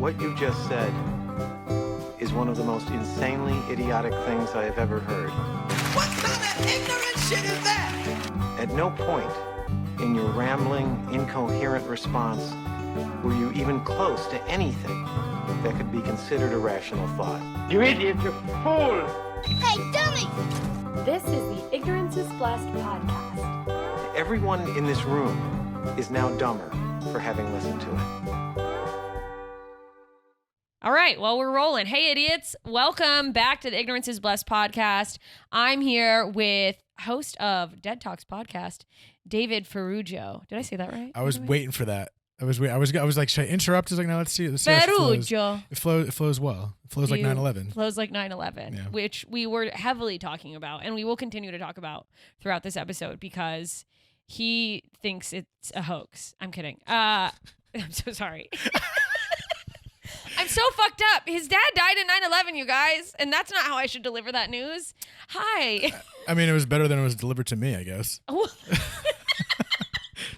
What you just said is one of the most insanely idiotic things I have ever heard. What kind of ignorant shit is that? At no point in your rambling, incoherent response were you even close to anything that could be considered a rational thought. You idiot, you fool! Hey, dummy! This is the Ignorance is Blessed podcast. Everyone in this room is now dumber for having listened to it. All right, well, we're rolling. Hey, idiots. Welcome back to the Ignorance is Blessed podcast. I'm here with host of Dead Talks podcast, David Ferrugio. Did I say that right? I was waiting for that. I was like, should I interrupt? I was like, no, let's see. Let's see Ferrugio. it flows well. It flows like 9/11. Flows like 9/11, Yeah. which we were heavily talking about, and we will continue to talk about throughout this episode because he thinks it's a hoax. I'm kidding. I'm so sorry. I'm so fucked up. His dad died in 9/11, you guys, and that's not how I should deliver that news. Hi. I mean, it was better than it was delivered to me, I guess.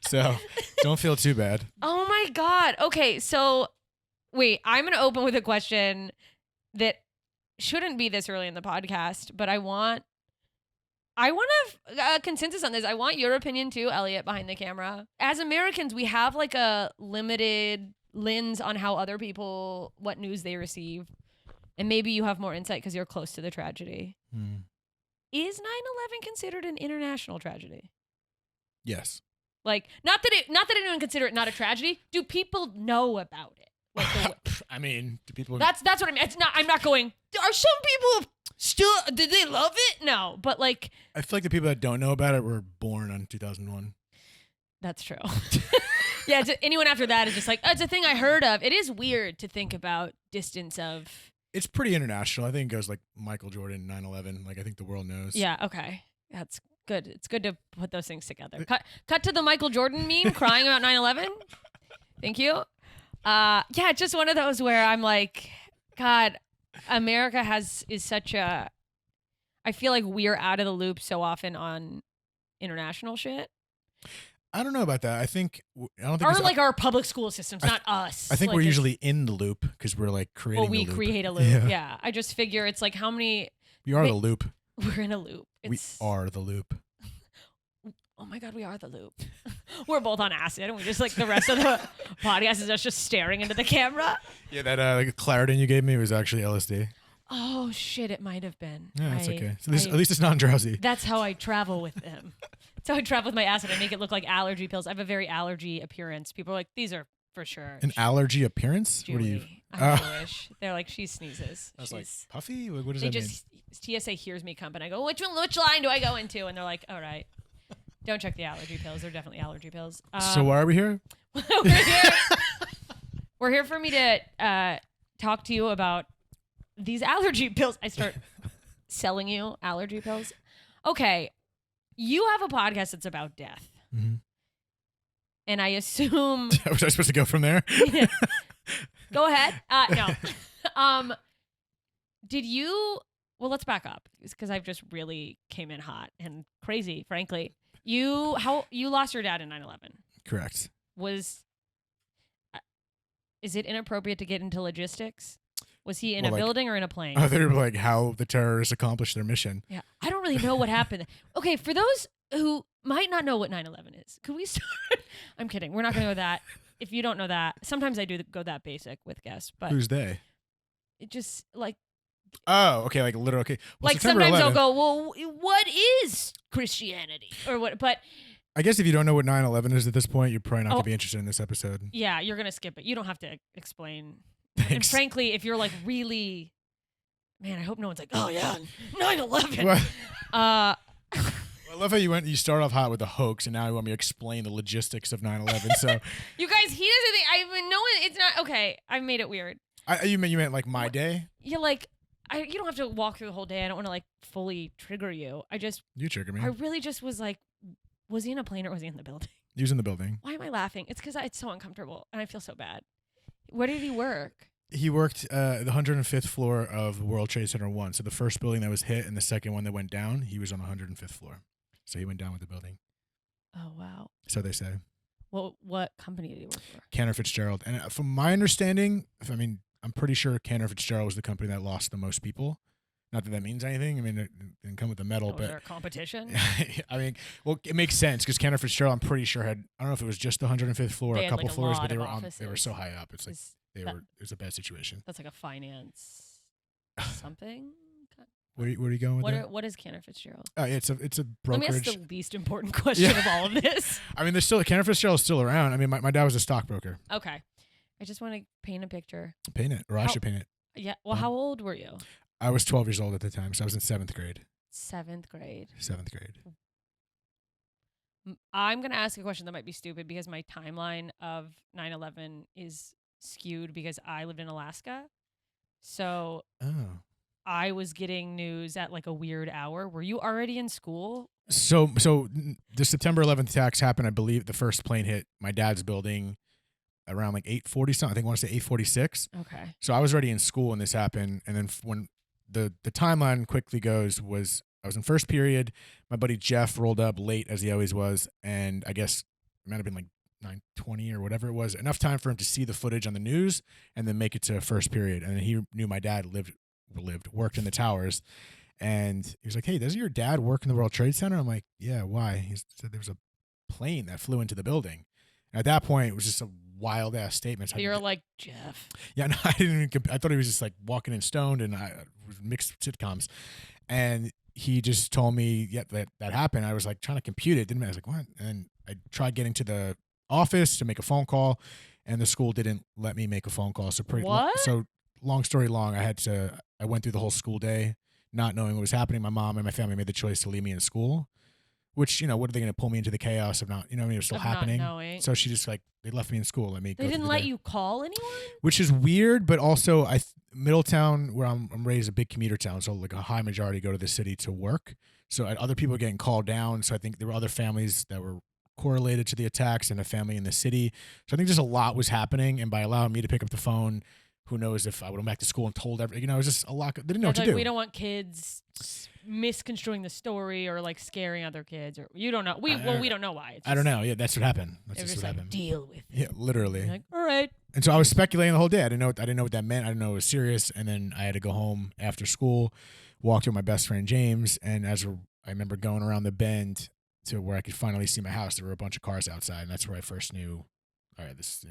So don't feel too bad. Oh my God. Okay, so wait, I'm going to open with a question that shouldn't be this early in the podcast, but I want a consensus on this. I want your opinion too, Elliot, behind the camera. As Americans, we have like a limited lens on how other people, what news they receive. And maybe you have more insight because you're close to the tragedy. Is 9/11 considered an international tragedy? Yes. Like, not that anyone consider it not a tragedy. Do people know about it? Like I mean, do people? That's what I mean. It's not. I'm not going. Are some people still? Did they love it? No, but like, I feel like the people that don't know about it were born on 2001. that's true. Yeah. Anyone after that is just like, oh, it's a thing I heard of. It is weird to think about distance of. It's pretty international. I think it goes like Michael Jordan, 9/11. Like I think the world knows. Yeah. Okay. That's good. It's good to put those things together. Cut to the Michael Jordan meme crying about 9/11. Thank you. Yeah, it's just one of those where I'm like, God, America is such a. I feel like we're out of the loop so often on international shit. I don't know about that. I don't think Or like our public school systems, not us. I think like we're usually in the loop because we're like creating. Well, we the loop. create a loop. Yeah. I just figure it's like how many. We are the loop. We're in a loop. We are the loop. Oh my God, we are the loop. We're both on acid, and we just like the rest of the podcast is us just staring into the camera. Yeah, that like Claritin you gave me was actually LSD. Oh shit, it might have been. Yeah, that's okay. So at least it's non-drowsy. That's how I travel with them. That's how I travel with my acid. I make it look like allergy pills. I have a very allergy appearance. People are like, these are for sure. An allergy appearance? Julie, What are you? I'm Jewish. They're like, she sneezes. I was like, puffy? What does they that just TSA hears me come, and I go, which line do I go into? And they're like, all right, don't check the allergy pills. They're definitely allergy pills. So why are we here? We're here for me to talk to you about these allergy pills. I start selling you allergy pills. Okay, you have a podcast that's about death. Mm-hmm. And I assume... Was I supposed to go from there? Go ahead. No. Did you... Well, let's back up because I've just really came in hot and crazy, frankly. You lost your dad in 9/11. Correct. Is it inappropriate to get into logistics? Was he in a building or in a plane? Oh, they're like how the terrorists accomplished their mission. Yeah. I don't really know what happened. Okay, for those who might not know what 9/11 is, could we start? I'm kidding. We're not going to go that. If you don't know that, sometimes I do go that basic with guests. But who's they? It just like. Oh, okay, like literally. Okay. Well, like September sometimes 11th, I'll go, well, what is Christianity or what? But I guess if you don't know what 9/11 is at this point, you're probably not going to be interested in this episode. Yeah, you're going to skip it. You don't have to explain. Thanks. And frankly, if you're like really, man, I hope no one's like, oh yeah, 9/11. Well, I love how you start off hot with a hoax, and now you want me to explain the logistics of 9/11. So you guys, he doesn't think. I mean, no one. It's not okay. I made it weird. You meant like my day? Yeah, like you don't have to walk through the whole day. I don't want to like fully trigger you. You trigger me. I really just was like, was he in a plane or was he in the building? He was in the building. Why am I laughing? It's because it's so uncomfortable and I feel so bad. Where did he work? He worked the 105th floor of World Trade Center 1. So the first building that was hit and the second one that went down, he was on the 105th floor. So he went down with the building. Oh, wow. So they say. What company did he work for? Cantor Fitzgerald. And from my understanding, I'm pretty sure Cantor Fitzgerald was the company that lost the most people. Not that that means anything. I mean, it didn't come with the medal, Was but there a competition? I mean, well, it makes sense because Cantor Fitzgerald, I'm pretty sure I don't know if it was just the 105th floor or They a had, couple like, a floors, lot but they of were offices. so high up. It's like Is it that- was a bad situation. That's like a finance something. Where are you going with that? What is Cantor Fitzgerald? It's a Let me brokerage. ask the least important question Yeah. of all of this. I mean, there's still Cantor Fitzgerald is still around. I mean, my dad was a stockbroker. Okay, I just want to paint a picture. Paint it, or I How- should paint it. Yeah. Well, how old were you? I was 12 years old at the time, so I was in 7th grade. 7th grade. 7th grade. I'm gonna ask a question that might be stupid because my timeline of 9/11 is skewed because I lived in Alaska. So Oh. I was getting news at like a weird hour. Were you already in school? So the September 11th attacks happened. I believe the first plane hit my dad's building around like 8:40 something. I think I want to say 8:46. Okay. So I was already in school when this happened, and then when the timeline quickly goes was I was in first period. My buddy Jeff rolled up late as he always was, and I guess it might have been like 9:20 or whatever it was, enough time for him to see the footage on the news and then make it to first period. And then he knew my dad worked in the towers, and he was like, "Hey, doesn't your dad work in the World Trade Center?" I'm like, "Yeah, why?" He said there was a plane that flew into the building. And at that point, it was just a wild ass statement. So So you're like, Jeff. yeah, no, I didn't even. I thought he was just like walking in stoned and mixed sitcoms, and he just told me, yeah, that happened. I was like trying to compute it. Didn't I was like, what? And I tried getting to the office to make a phone call, and the school didn't let me make a phone call. So What? So long story long, I went through the whole school day not knowing what was happening. My mom and my family made the choice to leave me in school, which, what are they going to pull me into the chaos of not, it was still Of not happening. knowing. So she just they left me in school. Let me. They go through didn't the let day. you call anyone? Which is weird, but also Middletown, where I'm raised, a big commuter town, so like a high majority go to the city to work. So other people are getting called down. So I think there were other families that were correlated to the attacks and a family in the city. So I think just a lot was happening, and by allowing me to pick up the phone, who knows if I would have went back to school and told everything. It was just a lot. They didn't know what to do. We don't want kids misconstruing the story or like scaring other kids, or you don't know. We don't know why. It's I don't just- know. Yeah, that's what happened. That's They're just just what like, happened. deal with it. Yeah, literally. You're like, all right. And so I was speculating the whole day. I didn't know what that meant. I didn't know it was serious. And then I had to go home after school, walked with my best friend James, and I remember going around the bend to where I could finally see my house. There were a bunch of cars outside, and that's where I first knew. All right, it's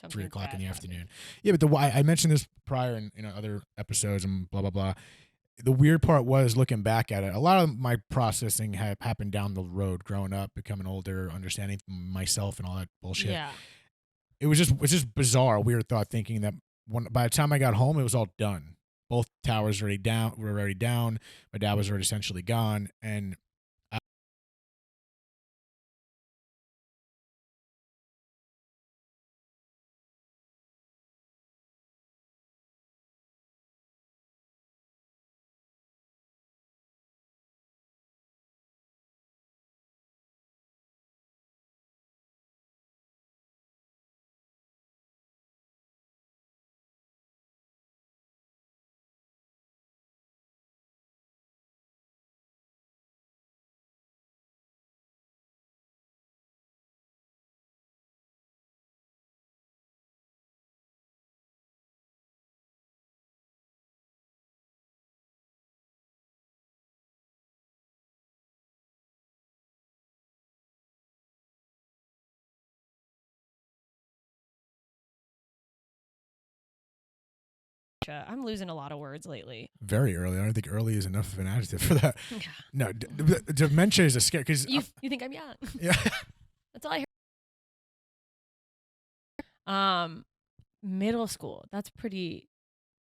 Something 3 o'clock in bad the happened. afternoon. Yeah, but I mentioned this prior in other episodes and blah blah blah. The weird part was looking back at it. A lot of my processing happened down the road, growing up, becoming older, understanding myself and all that bullshit. Yeah. It was just bizarre, weird thought, thinking that by the time I got home, it was all done. Both towers were already down. My dad was already essentially gone, and I'm losing a lot of words lately. very early. I don't think early is enough of an adjective for that. Yeah. No, dementia is a scare because You think I'm young? yeah. That's all I hear. Middle school. That's pretty.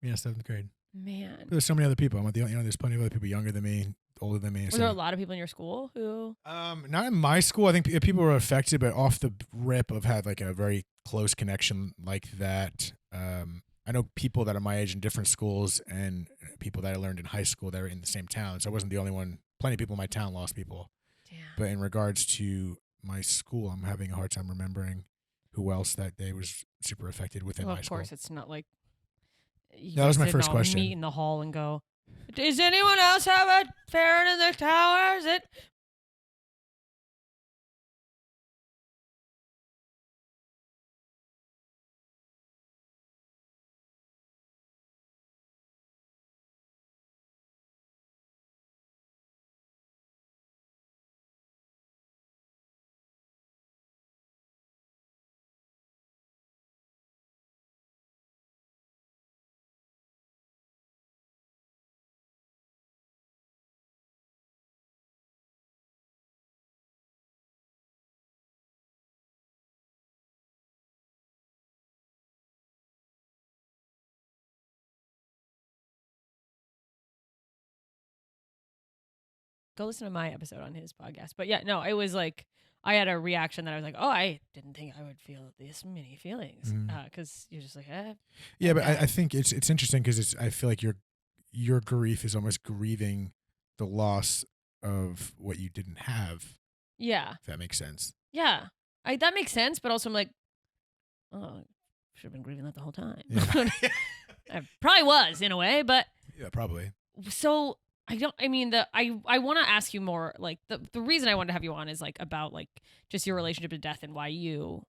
Yeah, 7th grade. Man. There's so many other people. I'm not the only, there's plenty of other people younger than me, older than me. Were so- there a lot of people in your school who? Not in my school. I think people were affected, but off the rip, I've had like a very close connection like that. I know people that are my age in different schools and people that I learned in high school that were in the same town. So I wasn't the only one. Plenty of people in my town lost people. Damn. But in regards to my school, I'm having a hard time remembering who else that day was super affected within Well, my of school. course, it's not like. You That was guys my didn't first all question. Meet in the hall and go. Does anyone else have a parent in the tower? Is it Go listen to my episode on his podcast. But yeah, no, it was like I had a reaction that I was like, oh, I didn't think I would feel this many feelings because you're just like, Yeah, but I think it's interesting because I feel like your grief is almost grieving the loss of what you didn't have. yeah, If that makes sense. yeah. That makes sense, but also I'm like, oh, should have been grieving that the whole time. Yeah. I probably was in a way, but Yeah, probably. so I want to ask you more, like the reason I wanted to have you on is like about like just your relationship to death and why you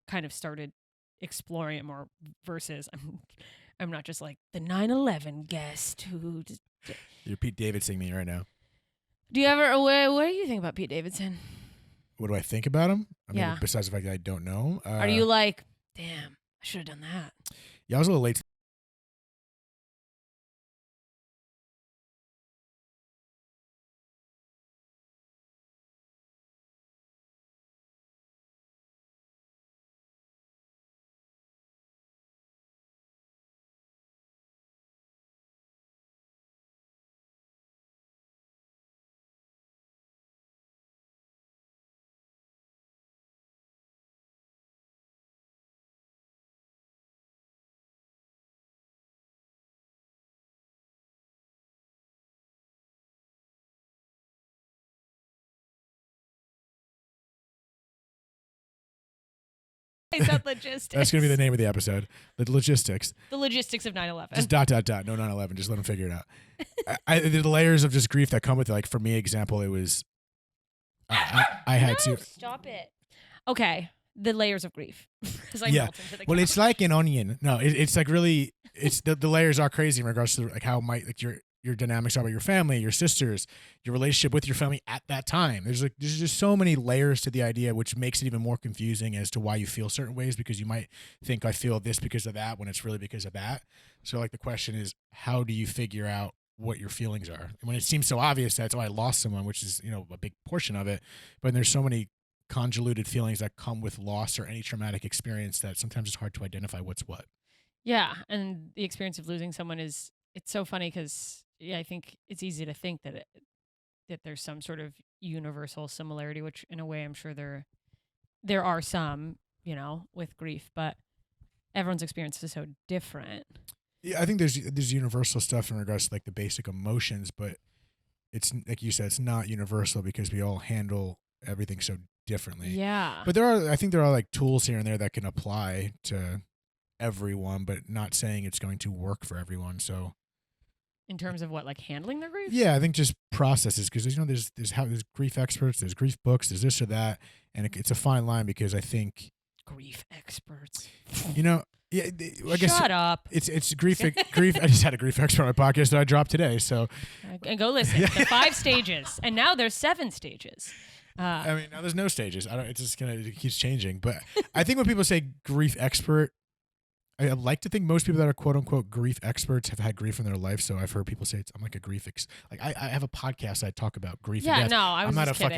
kind of started exploring it more versus I'm not just like the 9/11 guest who just, You're Pete Davidson me right now. do you ever what do you think about Pete Davidson? What do I think about him? I mean, Yeah. besides the fact that I don't know. Are you like, damn, I should have done that? Yeah, I was a little late. Is that logistics? That's going to be the name of the episode. The logistics. The logistics of 9/11. Just ... No 9/11. Just let them figure it out. The layers of just grief that come with it. Like for me, example, it was I had to. Stop it. Okay, the layers of grief. Because I Yeah. melt into the Well, couch. it's like an onion. No, it's like really. It's the layers are crazy in regards to like how like your dynamics are about your family, your sisters, your relationship with your family at that time. There's just so many layers to the idea, which makes it even more confusing as to why you feel certain ways, because you might think I feel this because of that when it's really because of that. So like the question is, how do you figure out what your feelings are? And when it seems so obvious that I lost someone, which is a big portion of it, but there's so many convoluted feelings that come with loss or any traumatic experience that sometimes it's hard to identify what's what. Yeah, and the experience of losing someone it's so funny because I think it's easy to think that that there's some sort of universal similarity, which in a way I'm sure there are some, with grief, but everyone's experience is so different. Yeah, I think there's universal stuff in regards to like the basic emotions, but it's like you said, it's not universal because we all handle everything so differently. Yeah. But I think there are like tools here and there that can apply to everyone, but not saying it's going to work for everyone. So in terms of what, like handling their grief? yeah, I think just processes, because there's grief experts, there's grief books, there's this or that, and it's a fine line because I think Grief experts. yeah, I guess Shut up. it's grief. I just had a grief expert on my podcast that I dropped today, so And go listen. The 5 stages, and now there's 7 stages. I mean, now there's no stages. It keeps changing. But I think when people say grief expert, I like to think most people that are quote unquote grief experts have had grief in their life. So I've heard people say I'm like a grief I have a podcast I talk about grief. Yeah, and death. no, I was I'm not just a fucking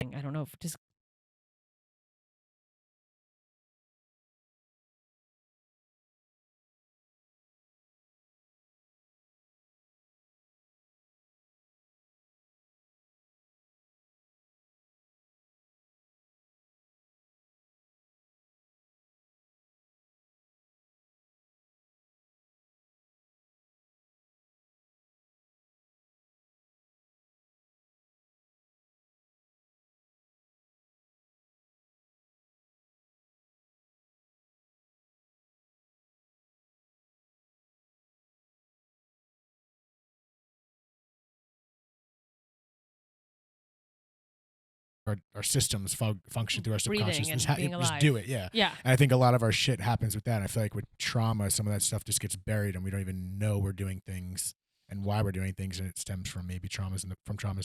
kidding. I don't know if just our systems function through our subconscious. Breathing and being just alive. do it, yeah. Yeah. And I think a lot of our shit happens with that. And I feel like with trauma, some of that stuff just gets buried, and we don't even know we're doing things and why we're doing things, and it stems from maybe traumas in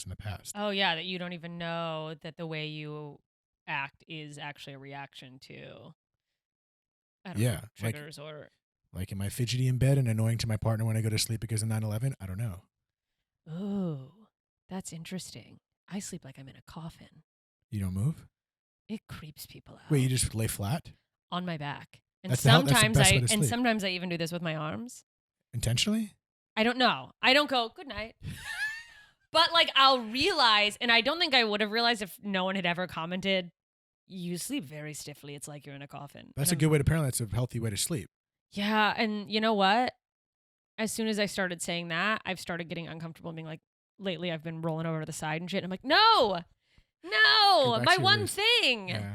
the past. Oh yeah, that you don't even know that the way you act is actually a reaction to, I don't know, Yeah, like- triggers or. Like, am I fidgety in bed and annoying to my partner when I go to sleep because of 9/11? I don't know. Ooh, that's interesting. I sleep like I'm in a coffin. You don't move? It creeps people out. Wait, you just lay flat on my back, and That's the best way to sleep. sometimes I even do this with my arms. intentionally? I don't know. I don't go good night. But like I'll realize, and I don't think I would have realized if no one had ever commented, you sleep very stiffly. It's like you're in a coffin. That's a And good way to, apparently that's a healthy way to sleep. Yeah, and you know what? As soon as I started saying that, I've started getting uncomfortable and being like, lately I've been rolling over to the side and shit. And I'm like, no, Go back my to your one roots. thing. Yeah.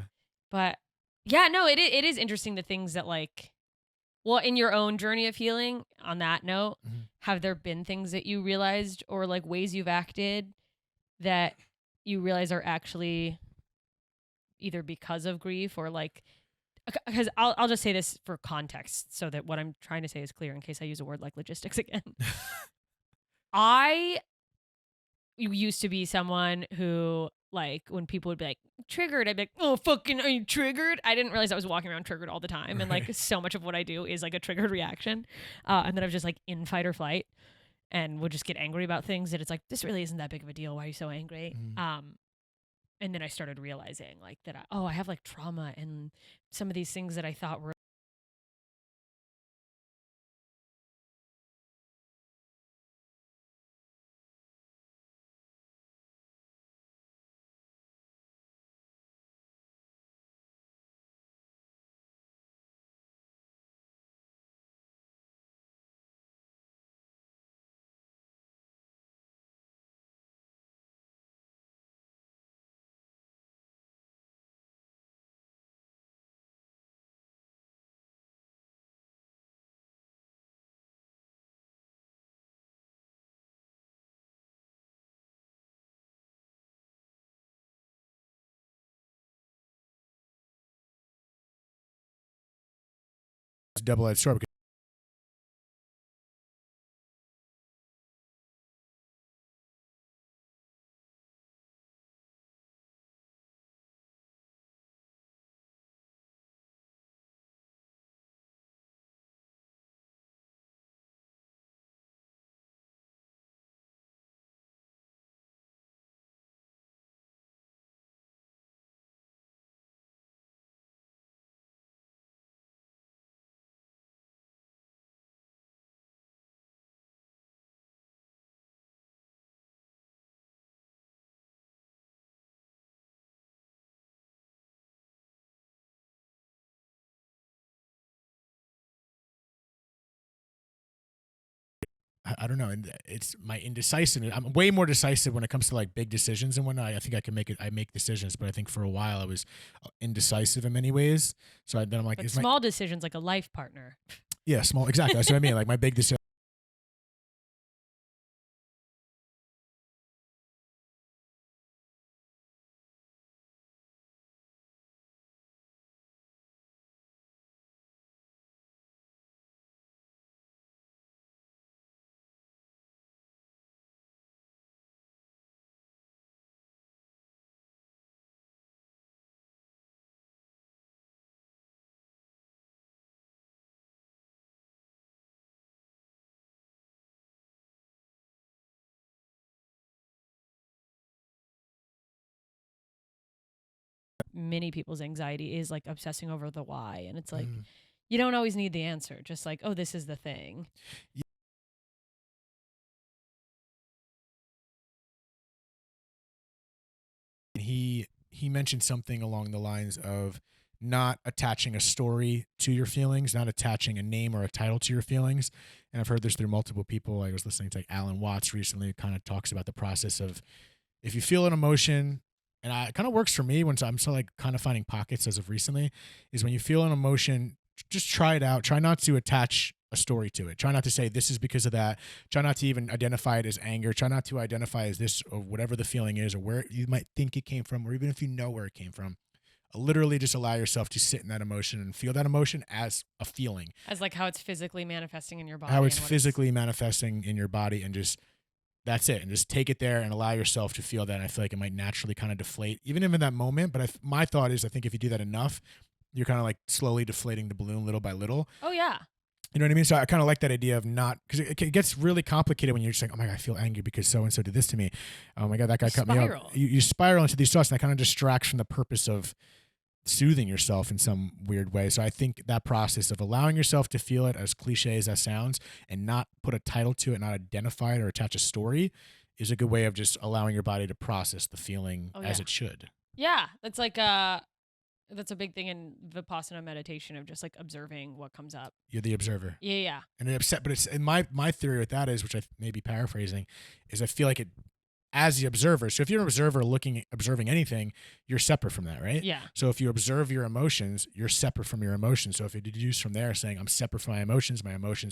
But yeah, no, it is interesting the things that like, well, in your own journey of healing, on that note, Mhm. have there been things that you realized or like ways you've acted that you realize are actually either because of grief or like, because I'll just say this for context so that what I'm trying to say is clear in case I use a word like logistics again. I used to be someone who, like, when people would be like, triggered, I'd be like, oh, fucking, are you triggered? I didn't realize I was walking around triggered all the time. And, like, Right. so much of what I do is, like, a triggered reaction. And then I was just, like, in fight or flight and would just get angry about things that it's like, this really isn't that big of a deal. Why are you so angry? Mhm. And then I started realizing, like, that, I have, like, trauma and some of these things that I thought were It's a double-edged sword. Because I don't know, and it's my indecisiveness. I'm way more decisive when it comes to like big decisions and whatnot. I think I can make it. I make decisions, but I think for a while I was indecisive in many ways. So then I'm like, but is my small decisions, like a life partner. yeah small exactly. That's what I mean. Like my big decision. Many people's anxiety is like obsessing over the why. And it's like, Mm. you don't always need the answer. Just like, oh, this is the thing. He mentioned something along the lines of not attaching a story to your feelings, not attaching a name or a title to your feelings. And I've heard this through multiple people. I was listening to like Alan Watts recently, who kind of talks about the process of if you feel an emotion, and it kind of works for me when I'm still like kind of finding pockets as of recently, is when you feel an emotion, just try it out. Try not to attach a story to it. Try not to say this is because of that. Try not to even identify it as anger. Try not to identify as this or whatever the feeling is or where you might think it came from, or even if you know where it came from. Literally just allow yourself to sit in that emotion and feel that emotion as a feeling. As like how it's physically manifesting in your body. How it's and what physically manifesting in your body, and just that's it. And just take it there and allow yourself to feel that. And I feel like it might naturally kind of deflate, even in that moment. But my thought is, I think if you do that enough, you're kind of like slowly deflating the balloon little by little. Oh, yeah. You know what I mean? So I kind of like that idea of not, because it gets really complicated when you're just like, oh my God, I feel angry because so-and-so did this to me. Oh my God, that guy cut me up. You spiral into these thoughts, and that kind of distracts from the purpose of soothing yourself in some weird way. So I think that process of allowing yourself to feel it, as cliche as that sounds, and not put a title to it, not identify it or attach a story, is a good way of just allowing your body to process the feeling as it should. Yeah. That's like that's a big thing in Vipassana meditation, of just like observing what comes up. You're the observer. Yeah. And it upset, but it's, and my theory with that is, which I may be paraphrasing, is I feel like it, as the observer. So if you're an observer observing anything, you're separate from that, right? Yeah. So if you observe your emotions, you're separate from your emotions. So if you deduce from there saying, I'm separate from my emotions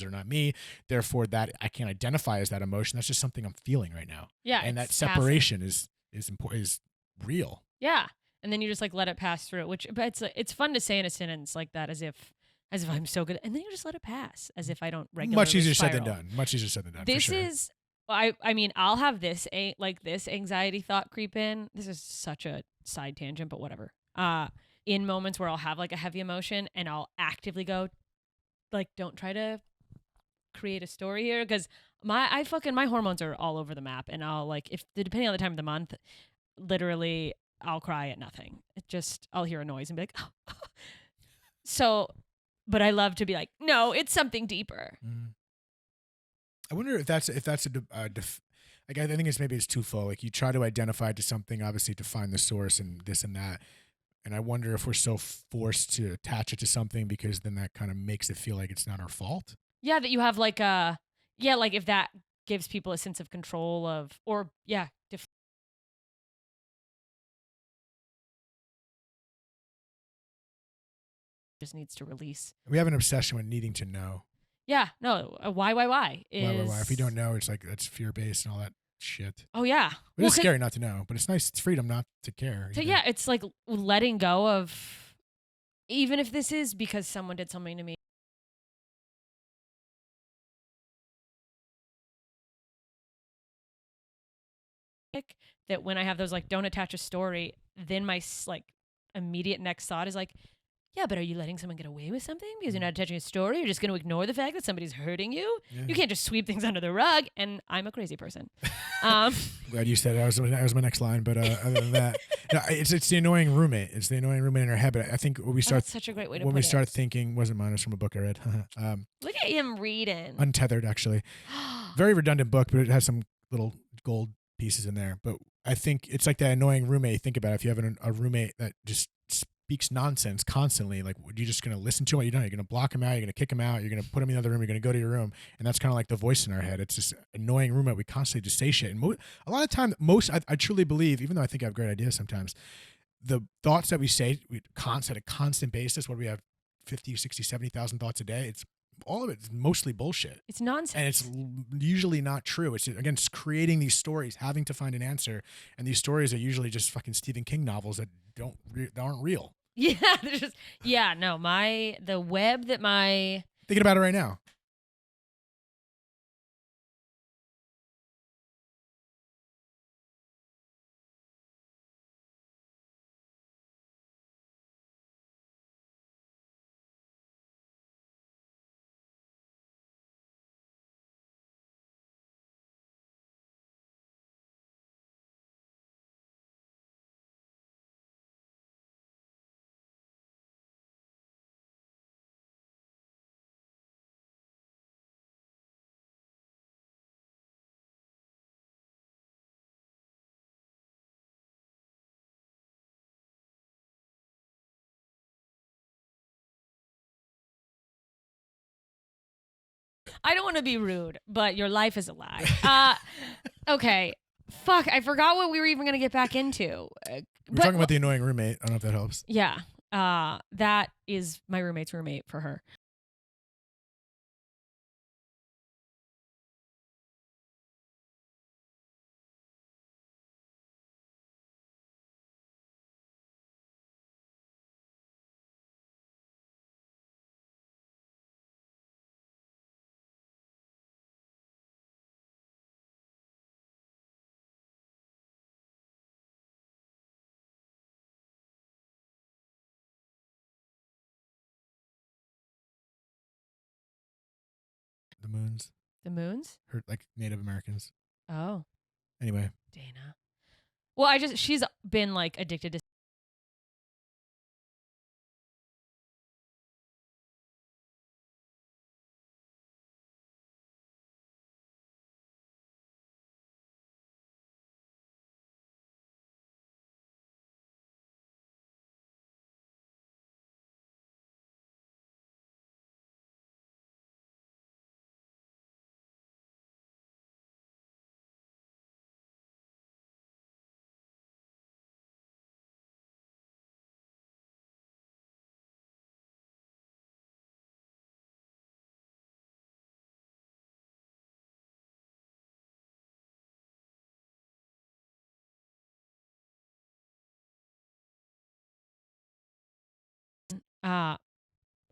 are not me, therefore that I can't identify as that emotion. That's just something I'm feeling right now. Yeah. And that separation is important, is real. Yeah. And then you just like let it pass through, but it's fun to say in a sentence like that, as if I'm so good, and then you just let it pass, as if I don't regularly. Much easier spiral. said than done. Much easier said than done. This for sure. is, I mean, I'll have this anxiety thought creep in. This is such a side tangent, but whatever. In moments where I'll have like a heavy emotion, and I'll actively go, like, don't try to create a story here, because my hormones are all over the map, and I'll like, depending on the time of the month, literally I'll cry at nothing. I'll hear a noise and be like, oh. So, but I love to be like, no, it's something deeper. Mm. I wonder if that's like, I think it's twofold. Like, you try to identify to something, obviously, to find the source and this and that. And I wonder if we're so forced to attach it to something, because then that kind of makes it feel like it's not our fault. Yeah, that you have like like if that gives people a sense of control just needs to release. We have an obsession with needing to know. Yeah, no, why is... Why? If you don't know, it's like, that's fear-based and all that shit. Oh, yeah. It's scary not to know, but it's nice. It's freedom not to care. So, yeah, it's like letting go of, even if this is because someone did something to me. That when I have those, like, don't attach a story, then my, like, immediate next thought is like, yeah, but are you letting someone get away with something because you're not attaching a story? You're just going to ignore the fact that somebody's hurting you? Yeah. You can't just sweep things under the rug, and I'm a crazy person. Glad you said it. That was my next line, but other than that, no, it's the annoying roommate. It's the annoying roommate in our head. But I think when we start... That's such a great way to when put we it. start thinking... wasn't mine, it was from a book I read. Look at him reading. Untethered, actually. Very redundant book, but it has some little gold pieces in there. But I think it's like that annoying roommate. Think about it. If you have a roommate that just speaks nonsense constantly, like, you're just going to listen to what you're doing. You're going to block him out. You're going to kick him out. You're going to put him in the other room. You're going to go to your room. And that's kind of like the voice in our head. It's this annoying roommate. We constantly just say shit. And a lot of time, I truly believe, even though I think I have great ideas sometimes, the thoughts that we say at a constant basis, what do we have, 50, 60, 70,000 thoughts a day? All of it's mostly bullshit. It's nonsense. And it's usually not true. It's, again, just creating these stories, having to find an answer. And these stories are usually just fucking Stephen King novels that aren't real. Yeah, the web that my... Thinking about it right now. I don't want to be rude, but your life is a lie. Okay. Fuck, I forgot what we were even going to get back into. We're talking about the annoying roommate. I don't know if that helps. Yeah. That is my roommate's roommate for her. The Moons. The Moons? Her, like Native Americans. Oh, Anyway. Dana. Well, she's been like addicted to.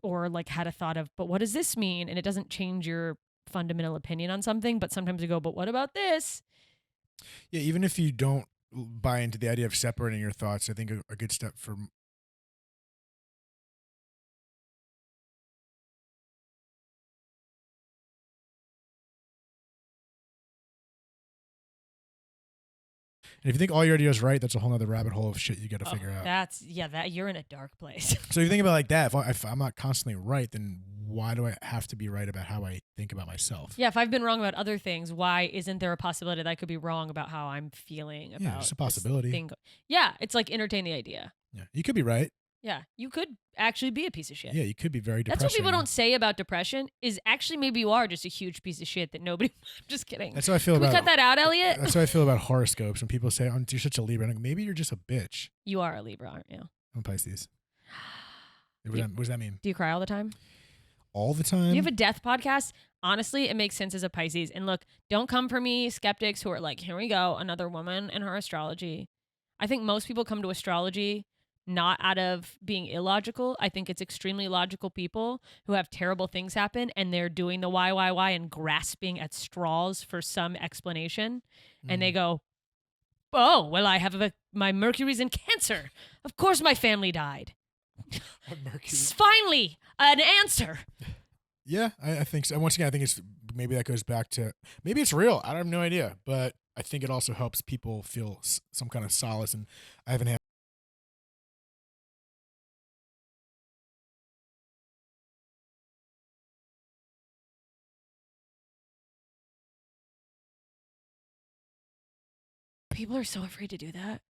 Or like had a thought of, but what does this mean? And it doesn't change your fundamental opinion on something, but sometimes you go, but what about this? Yeah, even if you don't buy into the idea of separating your thoughts, I think a good step for and if you think all your ideas right, that's a whole other rabbit hole of shit you got to figure out. That you're in a dark place. So you think about it like that. If I'm not constantly right, then why do I have to be right about how I think about myself? Yeah, if I've been wrong about other things, why isn't there a possibility that I could be wrong about how I'm feeling about Yeah, it's a possibility. thing? Yeah, it's like entertain the idea. Yeah, you could be right. Yeah, you could actually be a piece of shit. Yeah, you could be very depressing. That's what people don't say about depression is actually maybe you are just a huge piece of shit that nobody. I'm just kidding. That's how I feel Can about. we cut that out, Elliot? That's how I feel about horoscopes when people say, "Oh, you're such a Libra." I'm like, maybe you're just a bitch. You are a Libra, aren't you? I'm Pisces. What does that mean? Do you cry all the time? All the time? You have a death podcast. Honestly, it makes sense as a Pisces. And look, don't come for me, skeptics who are like, here we go, another woman and her astrology. I think most people come to astrology not out of being illogical. I think it's extremely logical people who have terrible things happen and they're doing the why and grasping at straws for some explanation. And they go, oh, well, I have my Mercury's in Cancer. Of course my family died. Finally, an answer. Yeah, I think so. Once again, I think it's maybe that goes back to maybe it's real. I have no idea, but I think it also helps people feel some kind of solace. And I haven't had. People are so afraid to do that.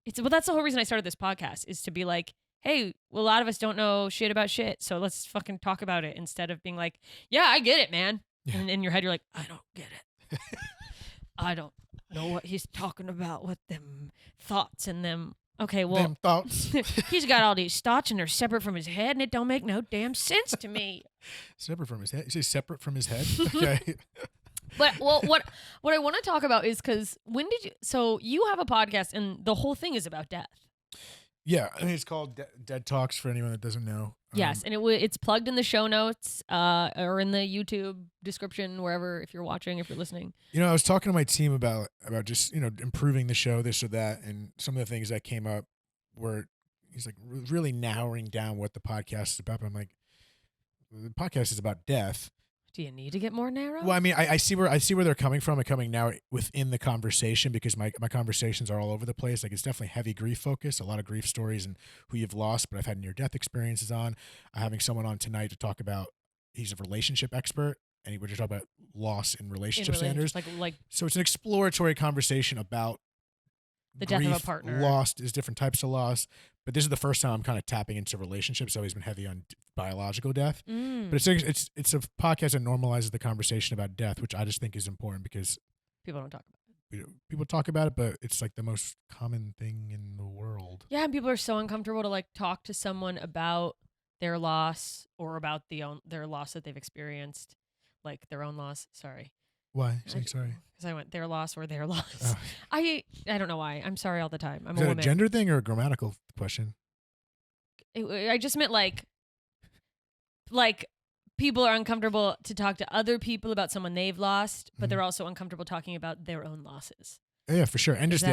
That's the whole reason I started this podcast is to be like, hey, well, a lot of us don't know shit about shit, so let's fucking talk about it instead of being like, yeah, I get it, man. Yeah. And in your head, you're like, I don't get it. I don't know what he's talking about with them thoughts and them. Okay, well, Them thoughts. he's got all these thoughts and they're separate from his head and it don't make no damn sense to me. Separate from his head? You say separate from his head? Okay. But what I want to talk about is because so you have a podcast and the whole thing is about death. Yeah, I mean, it's called Dead Talks for anyone that doesn't know. Yes, and it's plugged in the show notes or in the YouTube description, wherever, if you're watching, if you're listening. You know, I was talking to my team about just, improving the show, this or that, and some of the things that came up were he's like really narrowing down what the podcast is about. But I'm like, the podcast is about death. Do you need to get more narrow? Well, I mean, I see where they're coming from and coming now within the conversation because my conversations are all over the place. Like it's definitely heavy grief focus, a lot of grief stories and who you've lost, but I've had near death experiences on. I'm having someone on tonight to talk about. He's a relationship expert, and we're just talking about loss in relationship standards. Like So it's an exploratory conversation about the grief, death of a partner. Loss is different types of loss, but this is the first time I'm kind of tapping into relationships. I've always been heavy on biological death, but it's a podcast that normalizes the conversation about death, which I just think is important because people don't talk about it. People talk about it, but it's like the most common thing in the world. Yeah, and people are so uncomfortable to like talk to someone about their loss or about their loss that they've experienced, like their own loss. Sorry. Why? Saying sorry. Because I went their loss or their loss. Oh. I don't know why. I'm sorry all the time. I'm Is a that woman. a gender thing or a grammatical question? I just meant like people are uncomfortable to talk to other people about someone they've lost, but they're also uncomfortable talking about their own losses. Yeah, for sure. And just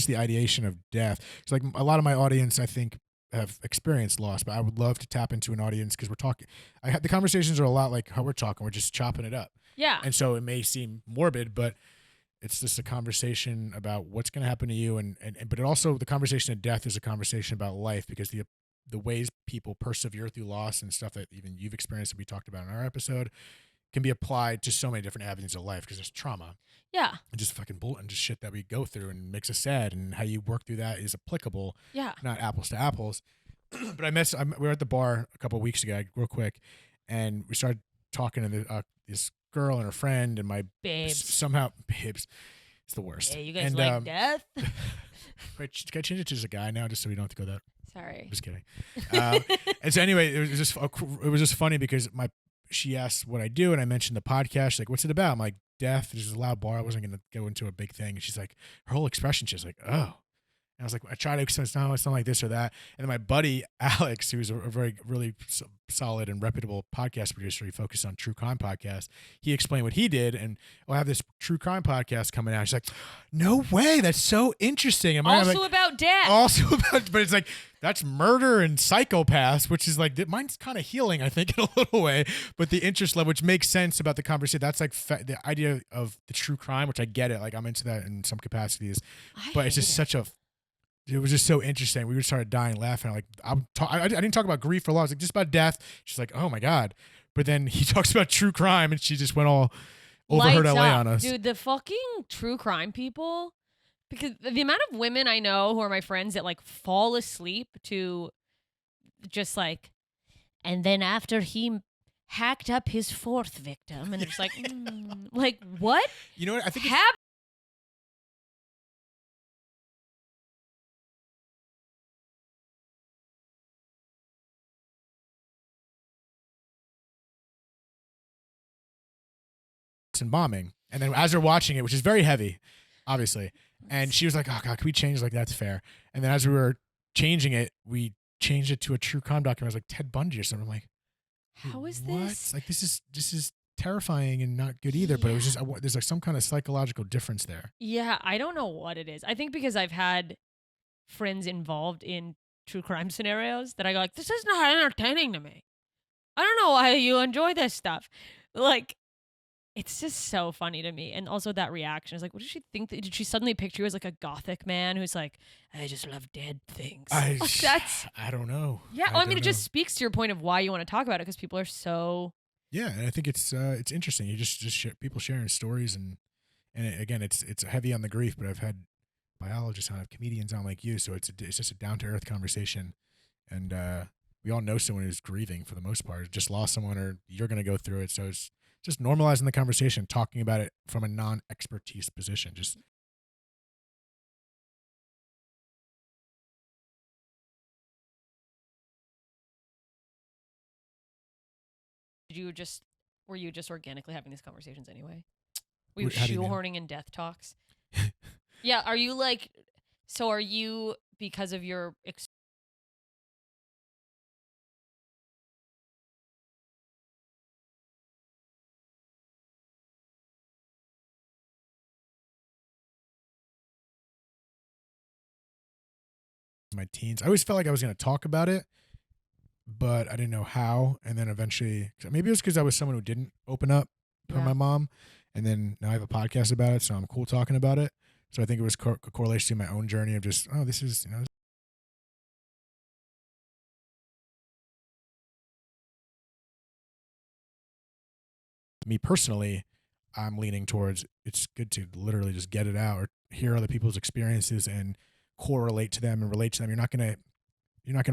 the ideation of death. It's like a lot of my audience, I think, have experienced loss, but I would love to tap into an audience because we're talking. The conversations are a lot like how we're talking. We're just chopping it up. Yeah. And so it may seem morbid, but it's just a conversation about what's going to happen to you. But it also, the conversation of death is a conversation about life, because the ways people persevere through loss and stuff that even you've experienced that we talked about in our episode can be applied to so many different avenues of life, because there's trauma. Yeah. And just fucking bullet and just shit that we go through and makes us sad, and how you work through that is applicable. Yeah. Not apples to apples. But we were at the bar a couple of weeks ago, real quick, and we started talking to this girl and her friend, and my Babes. somehow babes. It's the worst. Hey, you guys and, like death? Wait, can I change it to just a guy now, just so we don't have to go that? Sorry. Just kidding. And so anyway, it was just funny because she asked what I do, and I mentioned the podcast. She's like, "What's it about?" I'm like, "Death." There's a loud bar. I wasn't going to go into a big thing. And she's like, her whole expression, she's like, "Oh." And I was like, I try to explain, no, it's not like this or that. And then my buddy Alex, who's a very really solid and reputable podcast producer, he focused on true crime podcasts. He explained what he did, and I have this true crime podcast coming out. She's like, "No way, that's so interesting." And Also like, about death. Also about, but it's like that's murder and psychopaths, which is like mine's kind of healing, I think, in a little way. But the interest level, which makes sense about the conversation, that's like the idea of the true crime, which I get it. Like I'm into that in some capacities, but it's just such a. It was just so interesting. We started dying laughing. I didn't talk about grief or loss. Like just about death. She's like, "Oh my God!" But then he talks about true crime, and she just went all overheard Lights LA up. on us. Dude, the fucking true crime people, because the amount of women I know who are my friends that like fall asleep to just like, and then after he hacked up his fourth victim, and they're just like, like what? You know what? I think and bombing, and then as we're watching it, which is very heavy, obviously, and she was like, "Oh God, can we change? Like that's fair." And then as we were changing it, we changed it to a true crime documentary. I was like Ted Bundy or something. I'm like, How is what? this? Like this is terrifying and not good either. But it was just there's like some kind of psychological difference there. Yeah, I don't know what it is. I think because I've had friends involved in true crime scenarios that I go like, this is not entertaining to me. I don't know why you enjoy this stuff. Like, it's just so funny to me. And also that reaction is like, what did she think? Did she suddenly picture you as like a gothic man who's like, I just love dead things? I don't know. Yeah, I mean, it just speaks to your point of why you want to talk about it, because people are so... Yeah, and I think it's interesting. You just people sharing stories, and again, it's heavy on the grief, but I've had biologists on, I have comedians on like you, so it's just a down-to-earth conversation. And we all know someone who's grieving for the most part, just lost someone, or you're going to go through it. So it's just normalizing the conversation, talking about it from a non-expertise position. Just were you just organically having these conversations anyway? Were you How do you mean? shoehorning in death talks? Yeah, are you like, so are you, because of your my teens, I always felt like I was going to talk about it, but I didn't know how. And then eventually, maybe it was because I was someone who didn't open up for my mom, and then now I have a podcast about it, so I'm cool talking about it. So I think it was a correlation to my own journey of just, oh, this is, me personally, I'm leaning towards it's good to literally just get it out or hear other people's experiences and correlate to them and relate to them. You're not gonna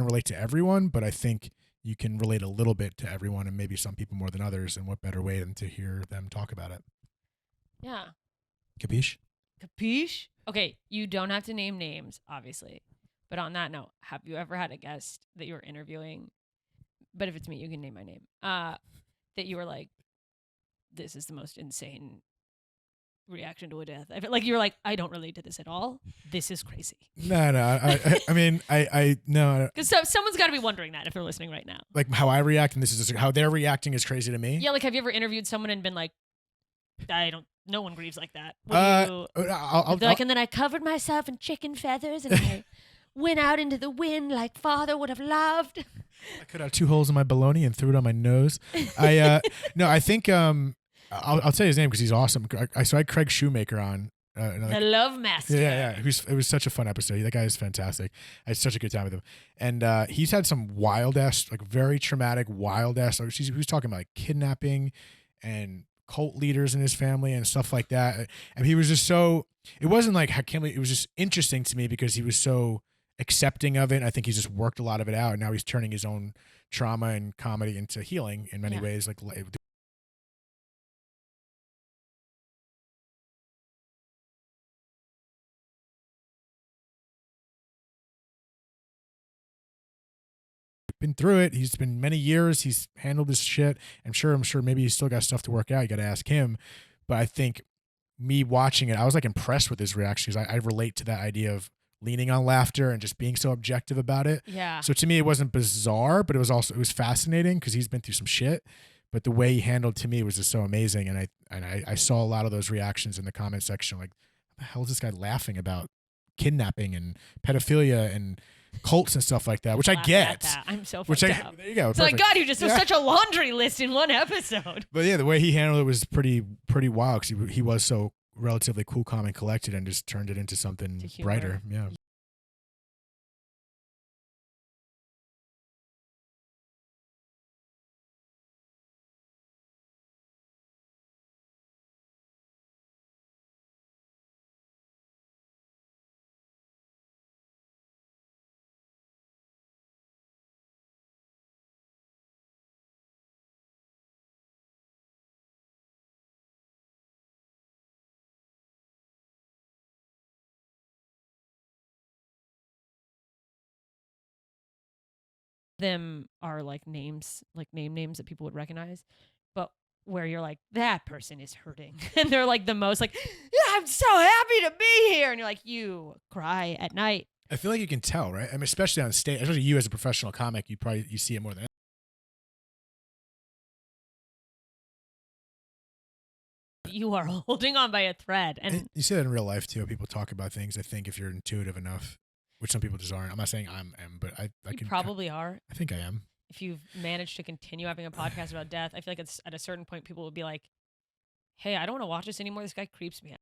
relate to everyone, but I think you can relate a little bit to everyone, and maybe some people more than others. And what better way than to hear them talk about it? Yeah. Capiche? Capiche? Okay, you don't have to name names, obviously. But on that note, have you ever had a guest that you were interviewing? But if it's me, you can name my name. That you were like, this is the most insane reaction to a death. I feel like you were like, I don't relate to this at all. This is crazy. No. I mean, I no. Because someone's got to be wondering that if they're listening right now. Like how I react, and this is just how they're reacting is crazy to me. Yeah, like have you ever interviewed someone and been like, no one grieves like that. And then I covered myself in chicken feathers and I went out into the wind like father would have loved. I cut out 2 holes in my bologna and threw it on my nose. No, I think I'll say his name because he's awesome. So I had Craig Shoemaker on. The Love Master. Yeah. It was such a fun episode. That guy is fantastic. I had such a good time with him. And he's had some wild ass, like very traumatic, wild ass. Like he was talking about like kidnapping and cult leaders in his family and stuff like that. And he was just so. It wasn't like it was just interesting to me because he was so accepting of it. And I think he's just worked a lot of it out, and now he's turning his own trauma and comedy into healing in many ways. Like. Been through it. He's been many years. He's handled this shit. I'm sure maybe he's still got stuff to work out. You got to ask him. But I think me watching it, I was like impressed with his reactions. I relate to that idea of leaning on laughter and just being so objective about it. Yeah. So to me, it wasn't bizarre, but it was fascinating because he's been through some shit. But the way he handled to me was just so amazing. And I saw a lot of those reactions in the comment section. Like, what the hell is this guy laughing about kidnapping and pedophilia and cults and stuff like that, which I get. I'm so fucked up. There you go. So like, God, you just was such a laundry list in one episode. But yeah, the way he handled it was pretty wild because he was so relatively cool, calm, and collected, and just turned it into something brighter. Yeah. Them are like names, like names that people would recognize, but where you're like, that person is hurting, and they're like the most like, yeah, I'm so happy to be here, and you're like, you cry at night. I feel like you can tell, right? I mean, especially on stage, especially you as a professional comic, you see it more than. You are holding on by a thread, and you see that in real life too. People talk about things. I think if you're intuitive enough, which some people just aren't. I'm not saying I am, but I you probably are. I think I am. If you've managed to continue having a podcast about death, I feel like it's at a certain point people will be like, "Hey, I don't want to watch this anymore. This guy creeps me out."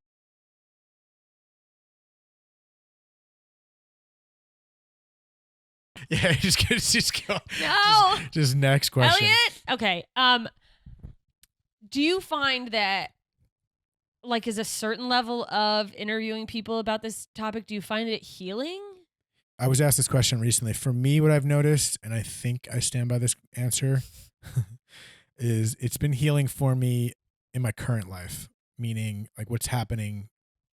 Yeah, just go. No. Just next question. Elliot. Okay. Do you find that, like, is a certain level of interviewing people about this topic, do you find it healing? I was asked this question recently. For me, what I've noticed, and I think I stand by this answer, is it's been healing for me in my current life, meaning like what's happening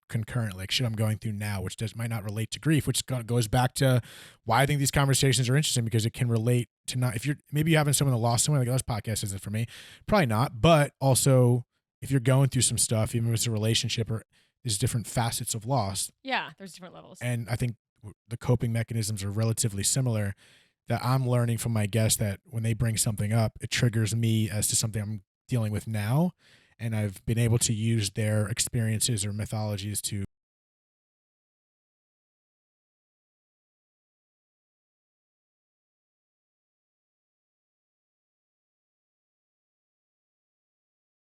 concurrently, like shit I'm going through now, which might not relate to grief, which goes back to why I think these conversations are interesting, because it can relate to not, if you're, maybe you're having someone that lost someone, like, oh, this podcast isn't for me. Probably not. But also, if you're going through some stuff, even if it's a relationship or there's different facets of loss. Yeah, there's different levels. And I think the coping mechanisms are relatively similar, that I'm learning from my guests that when they bring something up, it triggers me as to something I'm dealing with now. And I've been able to use their experiences or mythologies to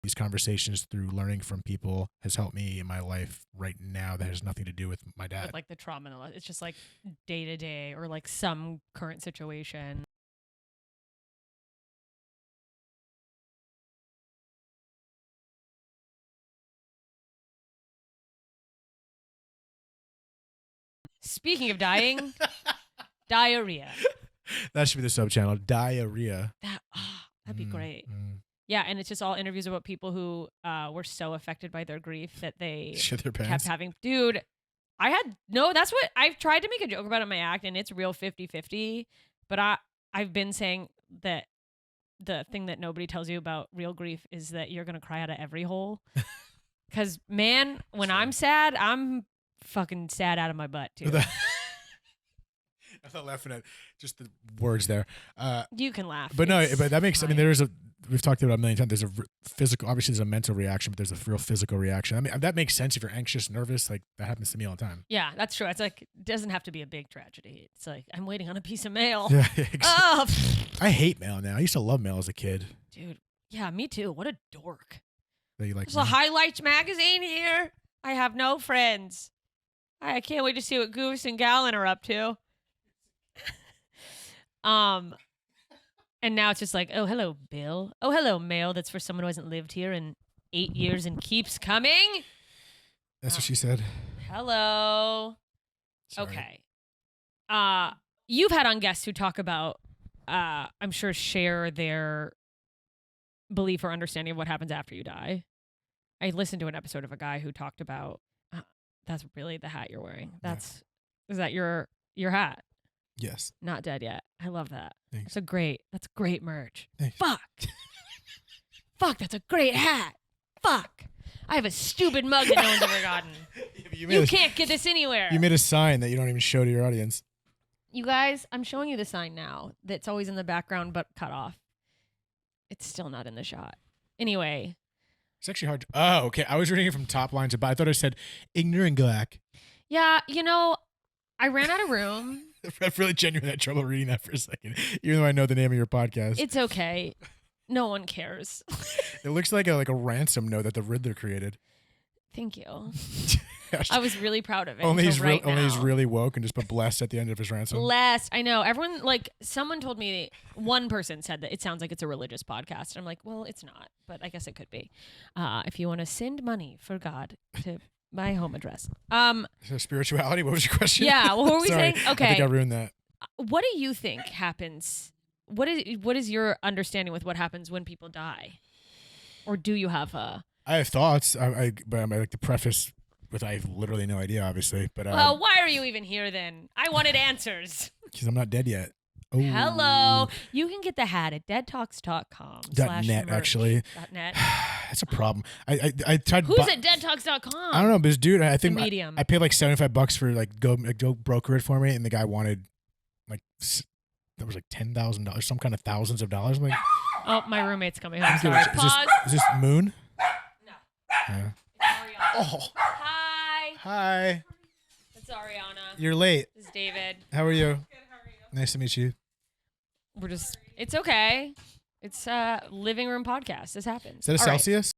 these conversations through learning from people has helped me in my life right now that has nothing to do with my dad. With, like, the trauma, it's just like day to day or like some current situation. Speaking of dying, diarrhea. That should be the sub-channel, diarrhea. That'd be great. Yeah, and it's just all interviews about people who were so affected by their grief that they shit their pants. Kept having... Dude, that's what... I've tried to make a joke about it in my act, and it's real 50-50, but I've been saying that the thing that nobody tells you about real grief is that you're going to cry out of every hole. Because, man, when I'm sad, I'm fucking sad out of my butt, too. I'm not laughing at just the words there. You can laugh. But no, but that makes, fine. I mean, we've talked about it a million times. There's a physical, obviously there's a mental reaction, but there's a real physical reaction. I mean, that makes sense if you're anxious, nervous, like that happens to me all the time. Yeah, that's true. It's like, it doesn't have to be a big tragedy. It's like, I'm waiting on a piece of mail. Yeah, Oh, I hate mail now. I used to love mail as a kid. dude. Yeah, me too. What a dork. that you like. There's a highlights magazine here. I have no friends. I can't wait to see what Goose and Gallon are up to. And now it's just like, oh, hello, Bill. Oh, hello, mail. That's for someone who hasn't lived here in 8 years and keeps coming. That's what she said. Hello. Sorry. Okay. You've had on guests who talk about, I'm sure, share their belief or understanding of what happens after you die. I listened to an episode of a guy who talked about, that's really the hat you're wearing. Is that your hat? Yes. Not dead yet. I love that. Thanks. That's great merch. Thanks. Fuck. Fuck, that's a great hat. Fuck. I have a stupid mug that no one's ever gotten. You can't get this anywhere. You made a sign that you don't even show to your audience. You guys, I'm showing you the sign now that's always in the background but cut off. It's still not in the shot. Anyway. It's actually hard. Oh, okay. I was reading it from top line to bottom. I thought I said ignorant black. Yeah, I ran out of room. I really genuinely had trouble reading that for a second, even though I know the name of your podcast. It's okay. No one cares. It looks like a ransom note that the Riddler created. Thank you. I was really proud of it. Only he's now. really woke and just put blessed at the end of his ransom. Blessed. I know. Everyone, someone told me, one person said that it sounds like it's a religious podcast. And I'm like, well, it's not, but I guess it could be. If you want to send money for God to my home address. So spirituality? What was your question? Yeah. What were we Sorry, saying? Okay. I think I ruined that. What do you think happens? What is your understanding with what happens when people die? Or do you have a... I have thoughts, but I like to preface with I have literally no idea, obviously. But well, why are you even here then? I wanted answers. Because I'm not dead yet. Oh. Hello. You can get the hat at deadtalks.com. .net, actually. .net. That's a problem. I tried. Who's at deadtalks.com? I don't know, but this dude, I think Medium. I paid like $75 for go broker it for me, and the guy wanted that was like $10,000, some kind of thousands of dollars. I'm like, oh, my roommate's coming home. Sorry. Pause. Is this Moon? No. Yeah. It's Ariana. Oh. Hi. Hi. It's Ariana. You're late. This is David. How are you? Good. How are you? Nice to meet you. It's okay. It's a living room podcast. This happens. Is that a All Celsius?